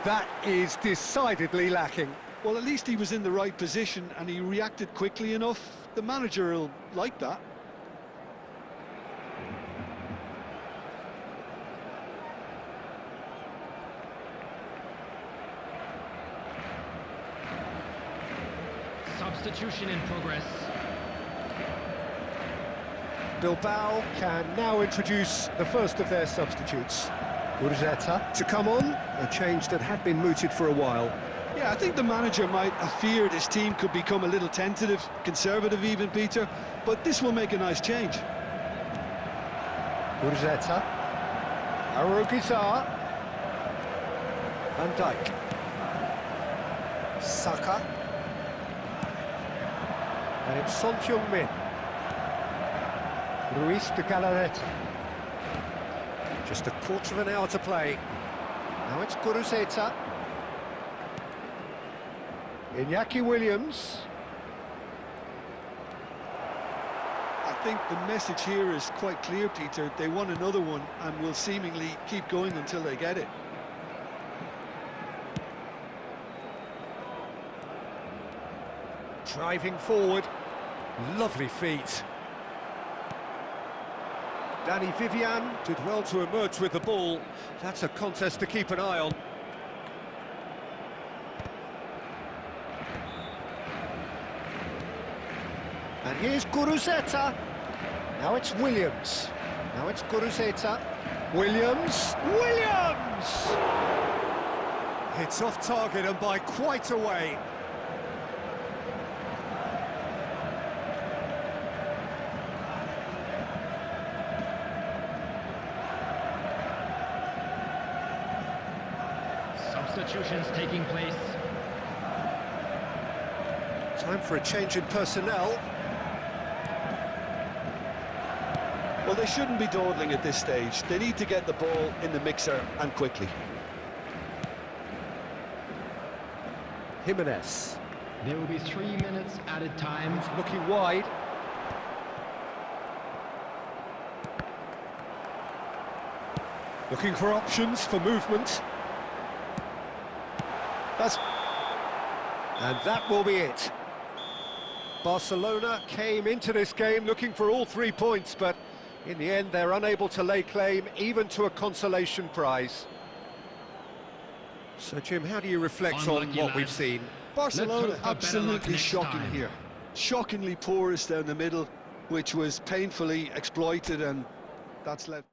That is decidedly lacking. Well, at least he was in the right position and he reacted quickly enough. The manager will like that. Substitution in progress. Bilbao can now introduce the first of their substitutes. Urreta to come on, a change that had been mooted for a while. Yeah, I think the manager might have feared his team could become a little tentative, conservative even, Peter, but this will make a nice change. Urreta, Arugizar, Van Dijk, Saka, and it's Son Heung-min. Ruiz de Galarreta, Just a quarter of an hour to play. Now it's Guruzeta. Iñaki Williams. I think the message here is quite clear, Peter. They want another one and will seemingly keep going until they get it. Driving forward. Lovely feet. Danny Vivian did well to emerge with the ball. That's a contest to keep an eye on. And here's Guruzeta. Now it's Williams. Now it's Guruzeta. Williams. Williams! It's off target and by quite a way. Substitutions taking place. Time for a change in personnel. Well, they shouldn't be dawdling at this stage. They need to get the ball in the mixer and quickly. Jimenez. There will be 3 minutes added time. Looking wide. Looking for options for movement. And that will be it. Barcelona came into this game looking for all 3 points, but in the end they're unable to lay claim even to a consolation prize. So Jim, how do you reflect on what we've seen? Barcelona absolutely shocking here. Shockingly porous down the middle, which was painfully exploited, and that's left.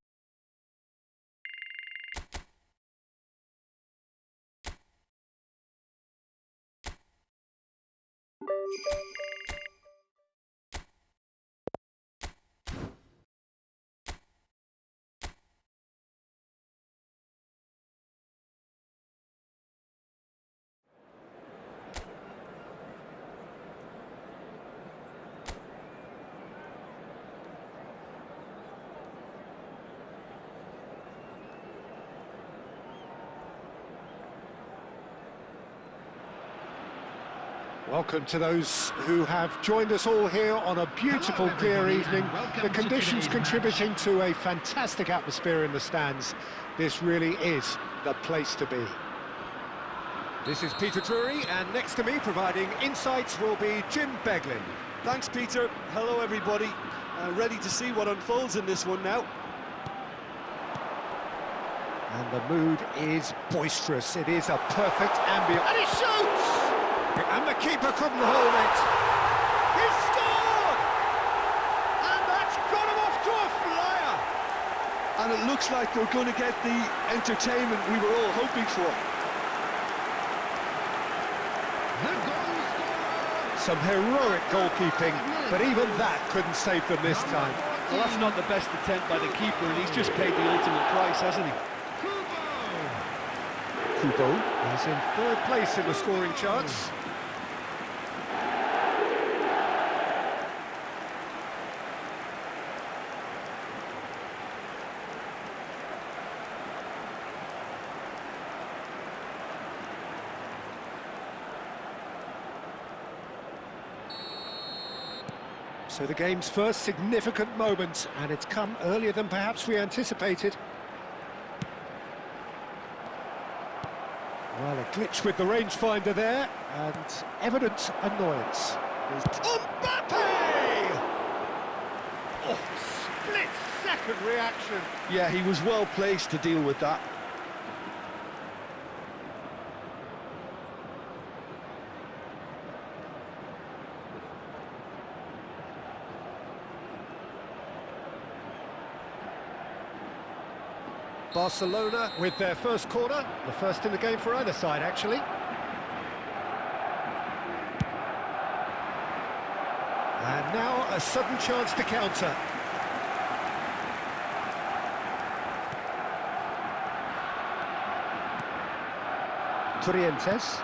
Welcome to those who have joined us all here on a beautiful, clear evening. The conditions contributing to a fantastic atmosphere in the stands. This really is the place to be. This is Peter Drury, and next to me providing insights will be Jim Beglin. Thanks, Peter. Hello, everybody. Ready to see what unfolds in this one now. And the mood is boisterous. It is a perfect ambience. And he shoots! And the keeper couldn't hold it. He scored! And that's got him off to a flyer. And it looks like we're going to get the entertainment we were all hoping for. The goal scorer. Some heroic goalkeeping, but even that couldn't save them this time. Well, that's not the best attempt by the keeper, and he's just paid the ultimate price, hasn't he? Kubo is in third place in the scoring charts. So the game's first significant moment, and it's come earlier than perhaps we anticipated. Well, a glitch with the rangefinder there, and evident annoyance. Mbappe! Oh, split-second reaction. Yeah, he was well placed to deal with that. Barcelona with their first corner, the first in the game for either side, actually. And now a sudden chance to counter. Torrientes.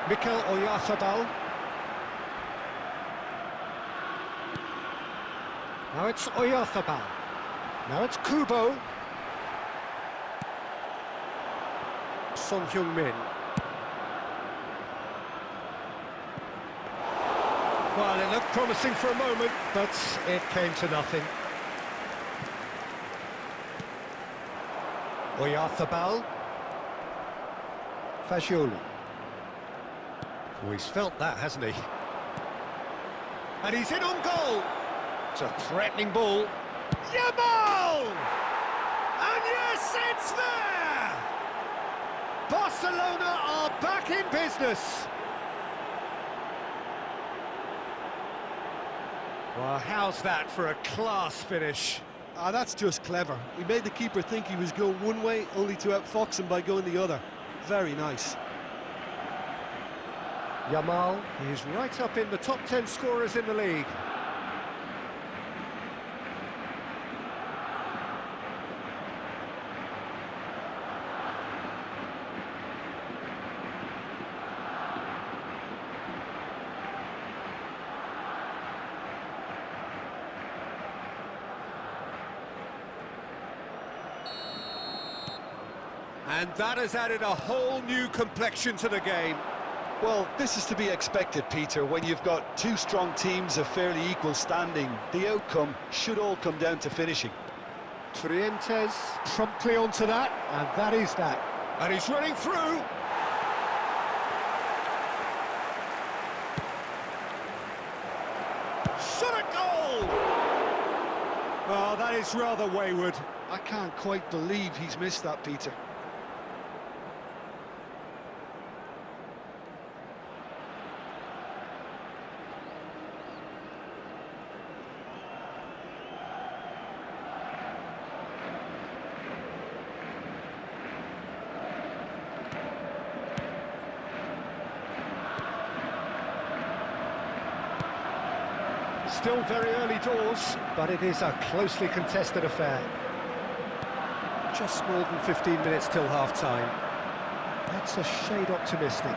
Mikel Oyarzabal. Now it's Oyarzabal. Now it's Kubo. Son Heung-min. Well, it looked promising for a moment, but it came to nothing. Oyarzabal. Fagioli. Oh, he's felt that, hasn't he? And he's in on goal. It's a threatening ball. Yamal! And yes, it's there! Barcelona are back in business. Well, how's that for a class finish? Ah, that's just clever. He made the keeper think he was going one way, only to outfox him by going the other. Very nice. Yamal is right up in the top 10 scorers in the league. And that has added a whole new complexion to the game. Well, this is to be expected, Peter. When you've got two strong teams of fairly equal standing, the outcome should all come down to finishing. Trientes promptly onto that, and that is that. And he's running through. Shot at goal! Oh, that is rather wayward. I can't quite believe he's missed that, Peter. Still very early doors, but it is a closely contested affair. Just more than 15 minutes till half-time. That's a shade optimistic.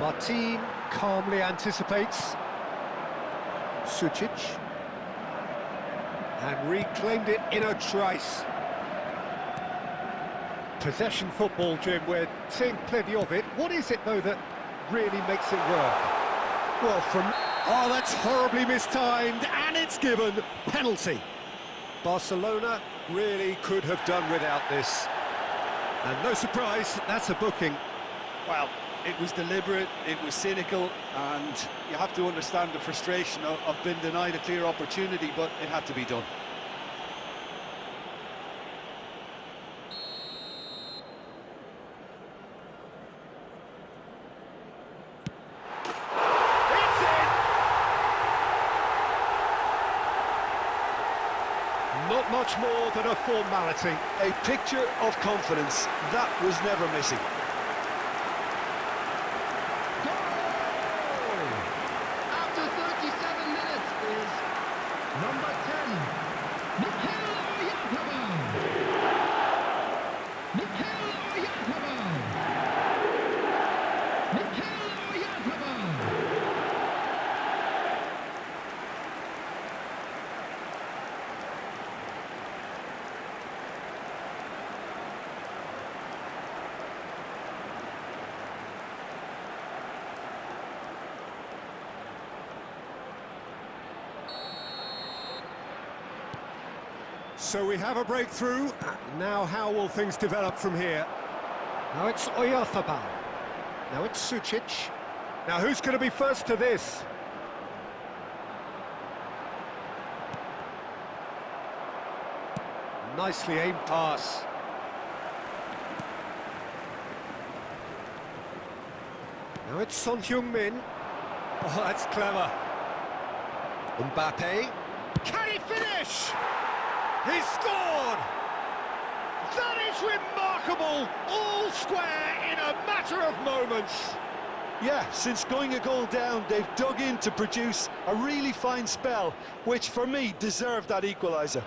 Martin calmly anticipates. Sucic. And reclaimed it in a trice. Possession football, Jim, we're seeing plenty of it. What is it, though, that really makes it work? Well, oh, that's horribly mistimed, and it's given. Penalty. Barcelona really could have done without this. And no surprise, that's a booking. Well, it was deliberate, it was cynical, and you have to understand the frustration of being denied a clear opportunity, but it had to be done. Not much more than a formality. A picture of confidence. That was never missing. Goal! After 37 minutes is number 10, Mikel Oyarzabal. Mikel Oyarzabal. Mikel Oyarzabal. So we have a breakthrough. Now how will things develop from here? Now it's Oyarzabal. Now it's Sucic. Now who's going to be first to this? Nicely aimed pass. Now it's Son Heung-min. Oh, that's clever. Mbappe. Can he finish? He scored! That is remarkable! All square in a matter of moments. Yeah, since going a goal down, they've dug in to produce a really fine spell, which for me deserved that equaliser.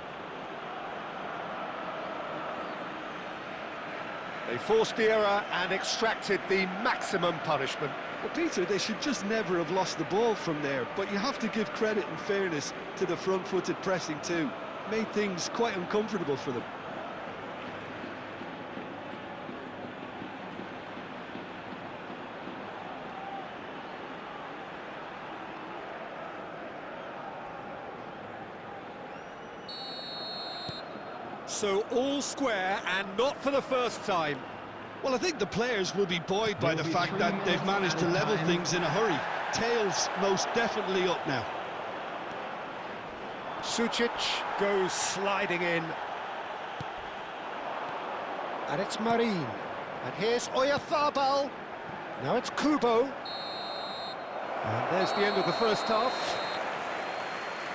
They forced the error and extracted the maximum punishment. Well, Peter, they should just never have lost the ball from there, but you have to give credit and fairness to the front-footed pressing too. made things quite uncomfortable for them. So all square, and not for the first time. Well, I think the players will be buoyed by the fact that they've managed to level things in a hurry. Tails most definitely up now. Sucic goes sliding in. And it's Marine. And here's Oyarzabal. Now it's Kubo. And there's the end of the first half.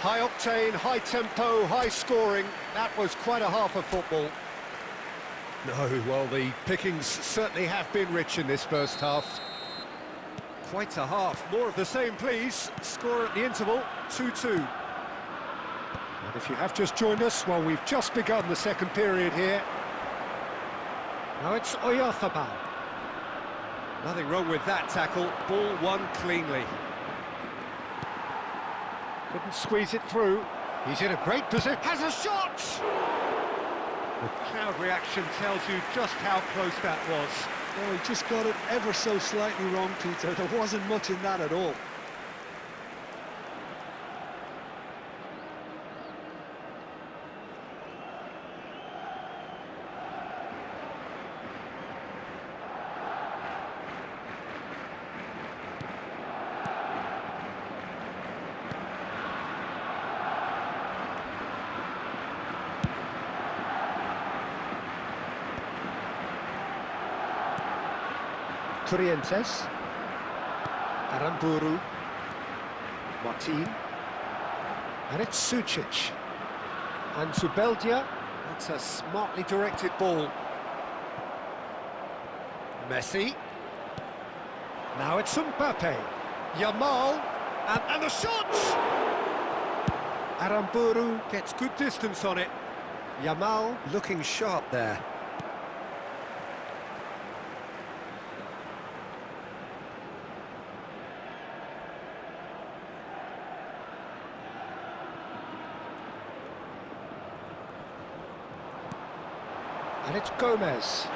High octane, high tempo, high scoring. That was quite a half of football. No, well, the pickings certainly have been rich in this first half. Quite a half. More of the same, please. Score at the interval, 2-2. And if you have just joined us, well, we've just begun the second period here. Now it's Oyarzabal. Nothing wrong with that tackle. Ball won cleanly. Couldn't squeeze it through. He's in a great position. Has a shot! The crowd reaction tells you just how close that was. Oh, he just got it ever so slightly wrong, Peter. There wasn't much in that at all. Trientes, Aramburu, Martin, and it's Sucic, and Zubeldia. That's a smartly directed ball. Messi, now it's Mbappe, Yamal, and the shot! Aramburu gets good distance on it. Yamal looking sharp there. And it's Gomez.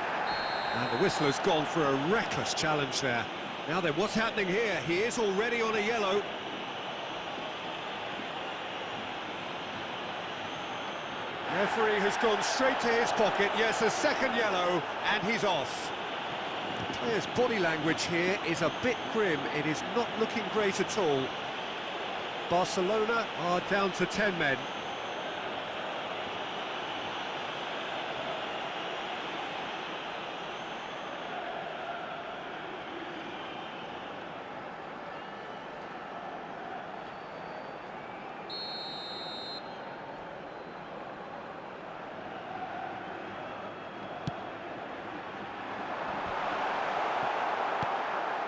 And the whistle has gone for a reckless challenge there. Now then, what's happening here? He is already on a yellow. Referee has gone straight to his pocket. Yes, a second yellow, and he's off. The player's body language here is a bit grim. It is not looking great at all. Barcelona are down to 10 men.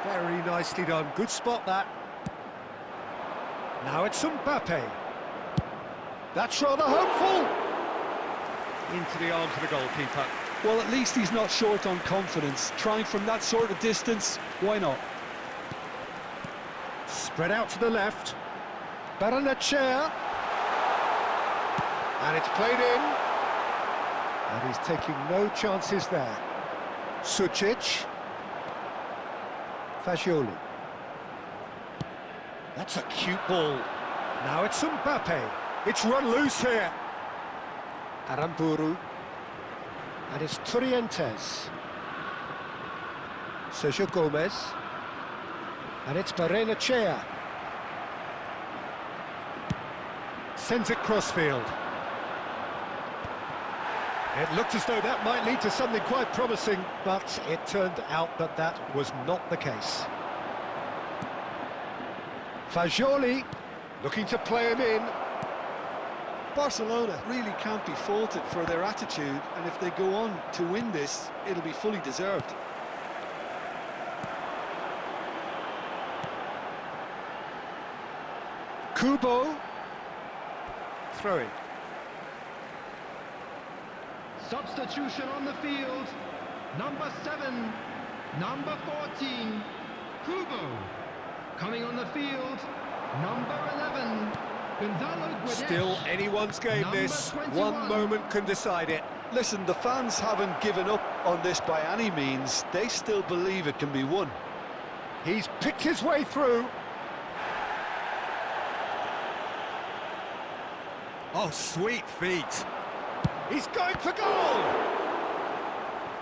Very nicely done. Good spot, that. Now it's Mbappe. That's rather hopeful. Into the arms of the goalkeeper. Well, at least he's not short on confidence. Trying from that sort of distance, why not? Spread out to the left. Baranachea. And it's played in. And he's taking no chances there. Sucic. Fagioli. That's a cute ball. Now it's Mbappe. It's run loose here. Aramburu. And it's Trientes. Sergio Gomez. And it's Baranachea. Sends it crossfield. It looked as though that might lead to something quite promising, but it turned out that that was not the case. Fagioli looking to play him in. Barcelona really can't be faulted for their attitude, and if they go on to win this, it'll be fully deserved. Kubo. Throw-in. Substitution on the field. Number 7, number 14, Kubo. Coming on the field, number 11, Still anyone's game this. One moment can decide it. Listen, the fans haven't given up on this by any means. They still believe it can be won. He's picked his way through. Oh, sweet feet. He's going for goal!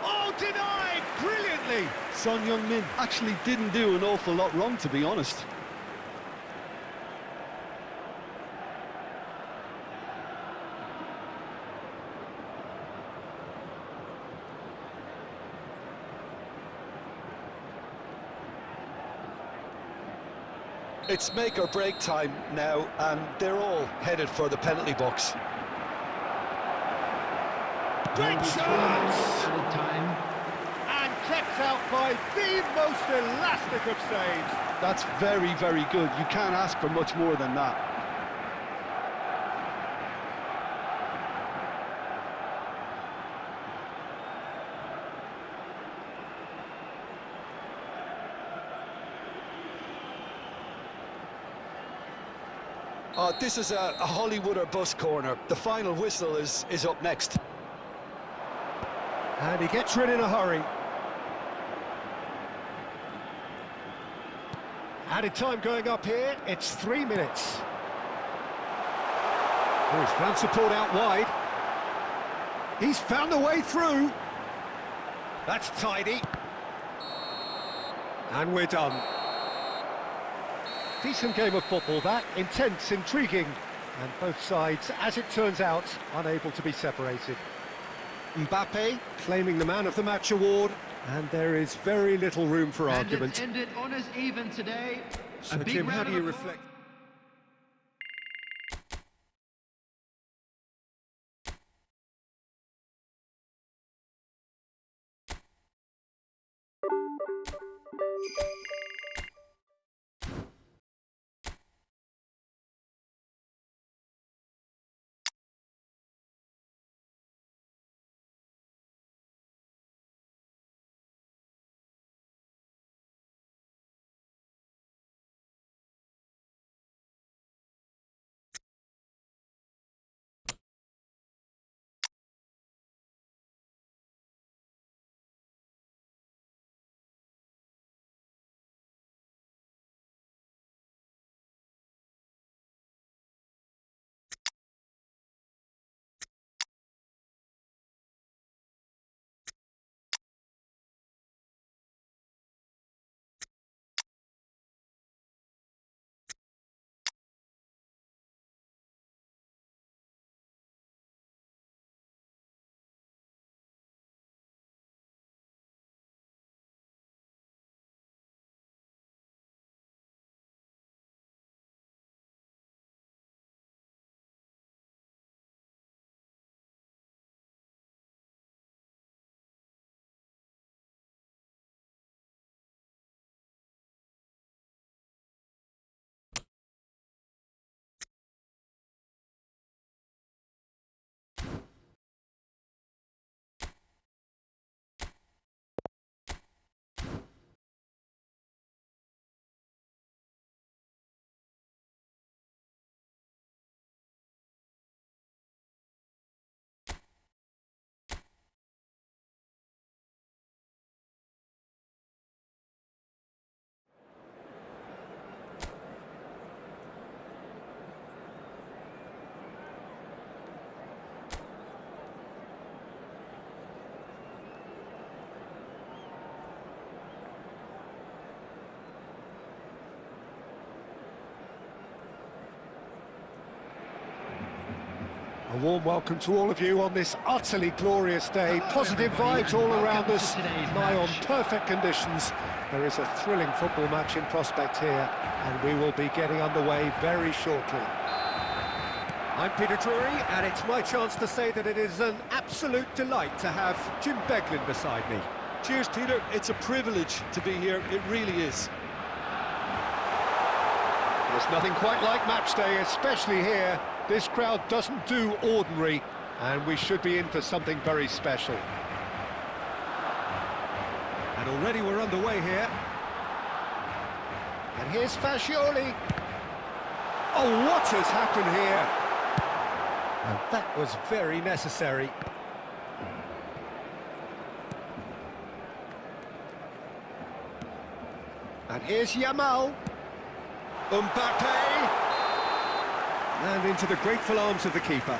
Oh, denied brilliantly! Son Heung-min actually didn't do an awful lot wrong, to be honest. It's make or break time now, and they're all headed for the penalty box. Great chance! And kept out by the most elastic of saves. That's very, very good. You can't ask for much more than that. This is a Hollywood or bust corner. The final whistle is up next. And he gets rid in a hurry. Added time going up here, it's 3 minutes. Oh, he's found support out wide. He's found a way through. That's tidy. And we're done. Decent game of football, that. Intense, intriguing. And both sides, as it turns out, unable to be separated. Mbappe claiming the Man of the Match award, and there is very little room for argument. And it ended on as even today. So, Jim, how do you reflect? A warm welcome to all of you on this utterly glorious day. Positive vibes all around us, nigh on perfect conditions. There is a thrilling football match in prospect here, and we will be getting underway very shortly. I'm Peter Drury, and it's my chance to say that it is an absolute delight to have Jim Beglin beside me. Cheers, Peter. It's a privilege to be here. It really is. There's nothing quite like match day, especially here. This crowd doesn't do ordinary, and we should be in for something very special. And already we're underway here. And here's Fascioli. Oh, what has happened here? And that was very necessary. And here's Yamal. Mbappe. And into the grateful arms of the keeper.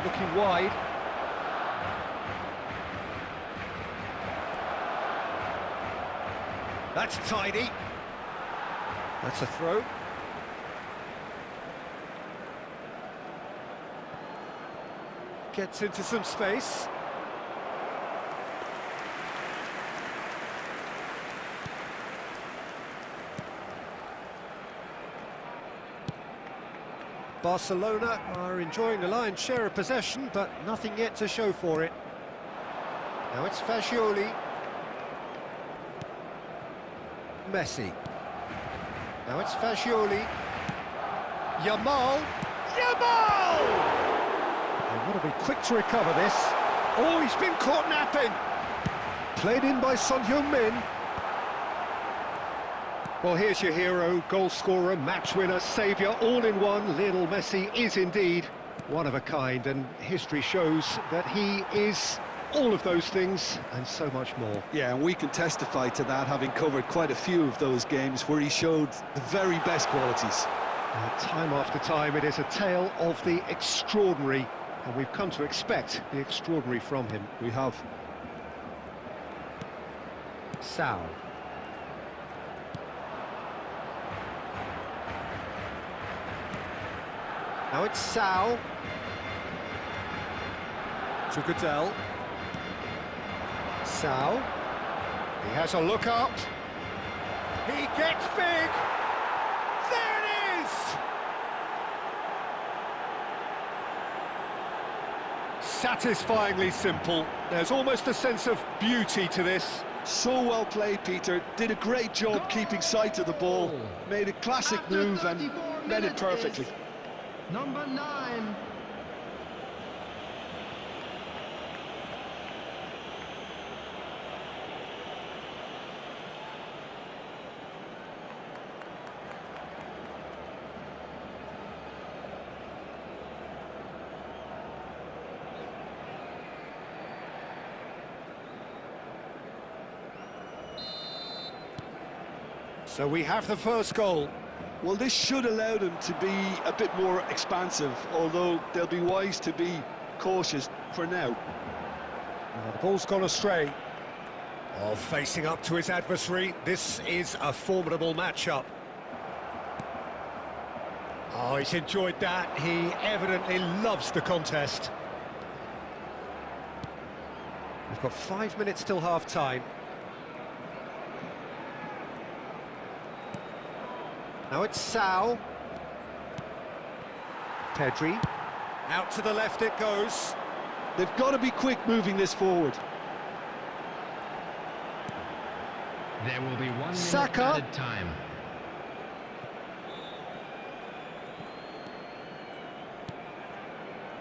Looking wide. That's tidy. That's a throw. Gets into some space. Barcelona are enjoying the lion's share of possession, but nothing yet to show for it. Now it's Fagioli. Messi. Now it's Fagioli. Yamal. Yamal! They've got to be quick to recover this. Oh, he's been caught napping. Played in by Son Heung-min. Well, here's your hero, goal scorer, match winner, saviour, all in one. Lionel Messi is indeed one of a kind, and history shows that he is all of those things and so much more. Yeah, and we can testify to that, having covered quite a few of those games where he showed the very best qualities. Time after time, it is a tale of the extraordinary, and we've come to expect the extraordinary from him. We have. Sal. Now it's Sal. To Goodell. Sal. He has a look up. He gets big. There it is! Satisfyingly simple. There's almost a sense of beauty to this. So well played, Peter. Did a great job keeping sight of the ball. Made a classic move and read it perfectly. Number 9. So we have the first goal. Well, this should allow them to be a bit more expansive, although they'll be wise to be cautious for now. The ball's gone astray. Oh, facing up to his adversary, this is a formidable matchup. Oh, he's enjoyed that. He evidently loves the contest. We've got 5 minutes till half-time. Now it's Sal. Pedri. Out to the left it goes. They've got to be quick moving this forward. There will be 1 minute Saka. added time.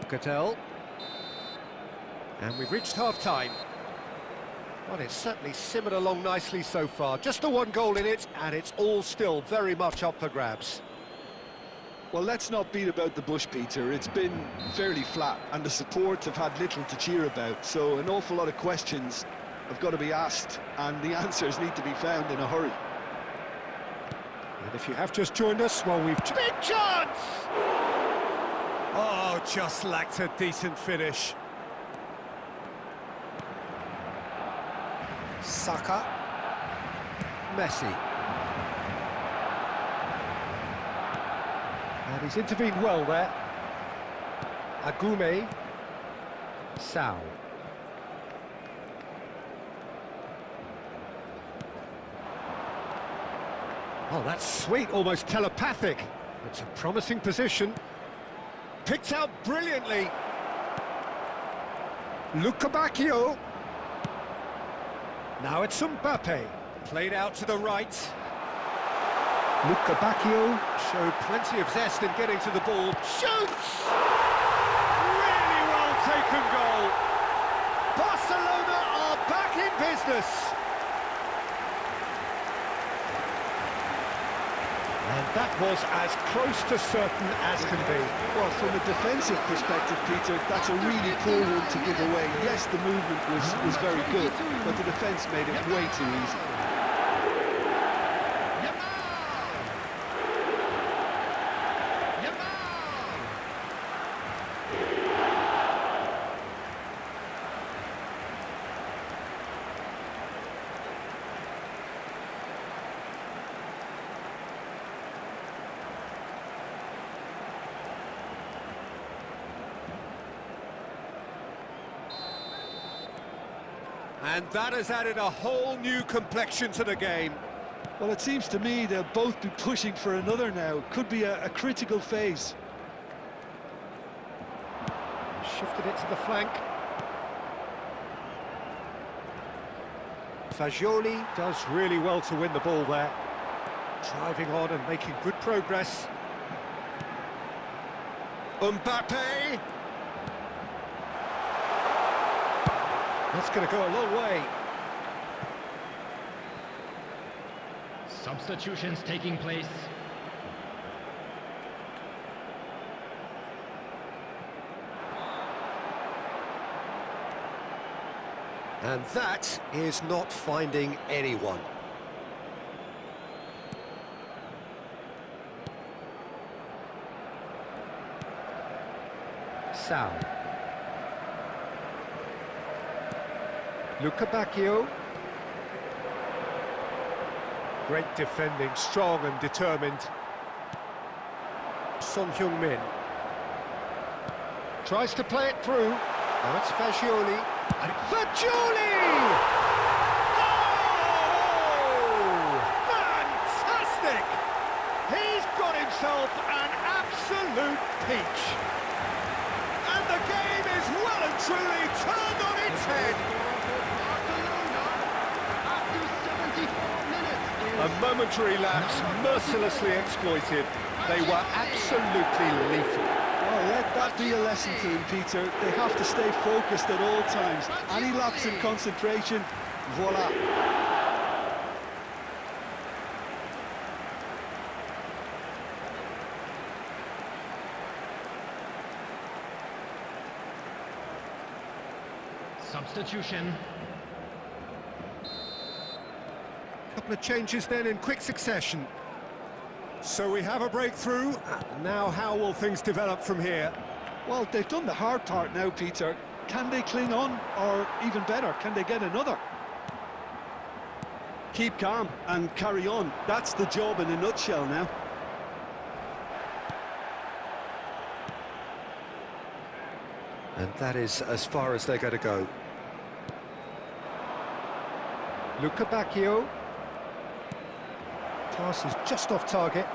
Goodell. And we've reached half-time. Well, it's certainly simmered along nicely so far. Just the one goal in it, and it's all still very much up for grabs. Well, let's not beat about the bush, Peter. It's been fairly flat, and the support have had little to cheer about. So an awful lot of questions have got to be asked, and the answers need to be found in a hurry. And if you have just joined us, well, we've... Big chance! Oh, just lacked a decent finish. Saka. Messi. And he's intervened well there. Agume. Sal. Oh, that's sweet, almost telepathic. It's a promising position. Picked out brilliantly. Luca Bacchio. Now it's Mbappe. Played out to the right. Luca Bacchio showed plenty of zest in getting to the ball. Shoots! Really well taken goal. Barcelona are back in business. And that was as close to certain as can be. Well, from a defensive perspective, Peter, that's a really poor one to give away. Yes, the movement was very good, but the defence made it way too easy. And that has added a whole new complexion to the game. Well, it seems to me they'll both be pushing for another now. Could be a critical phase. Shifted it to the flank. Fagioli does really well to win the ball there. Driving on and making good progress. Mbappe! That's going to go a long way. Substitutions taking place. And that is not finding anyone. Sal. Luca Bacchio. Great defending, strong and determined. Son Heung-min. Tries to play it through. Now it's Fagioli. And Fagioli! Oh! Fantastic! He's got himself an absolute peach. And the game is well and truly turned on its head. A momentary lapse, mercilessly exploited. They were absolutely lethal. Well, let that be a lesson to them, Peter. They have to stay focused at all times. Any lapse in concentration, voila. Substitution. Couple of changes then in quick succession. So we have a breakthrough. Now how will things develop from here? Well, they've done the hard part now, Peter. Can they cling on, or even better, can they get another? Keep calm and carry on. That's the job in a nutshell now. And that is as far as they're going to go. Luca Bacchio. Pass is just off target.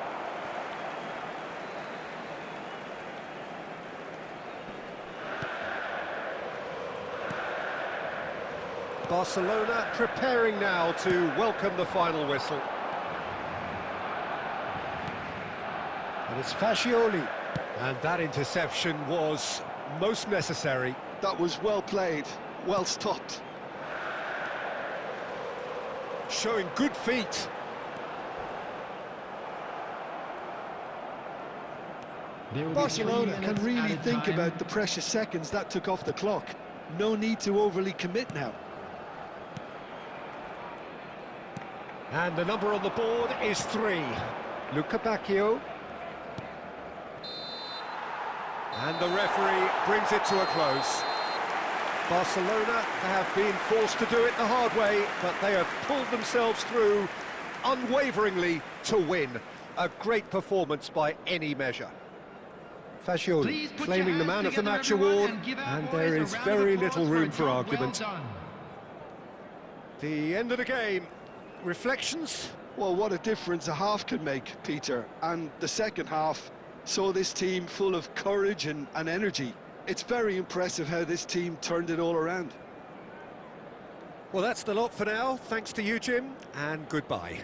Barcelona preparing now to welcome the final whistle. And it's Fagioli. And that interception was most necessary. That was well played, well stopped. Showing good feet. Barcelona can really think about the precious seconds that took off the clock. No need to overly commit now. And the number on the board is 3. Luca Bacchio. And the referee brings it to a close. Barcelona have been forced to do it the hard way, but they have pulled themselves through unwaveringly to win. A great performance by any measure. Fagioli claiming the Man of the Match award, and there is very little room for argument. The end of the game. Reflections? Well, what a difference a half can make, Peter. And the second half, saw this team full of courage and energy. It's very impressive how this team turned it all around. Well, that's the lot for now. Thanks to you, Jim, and goodbye.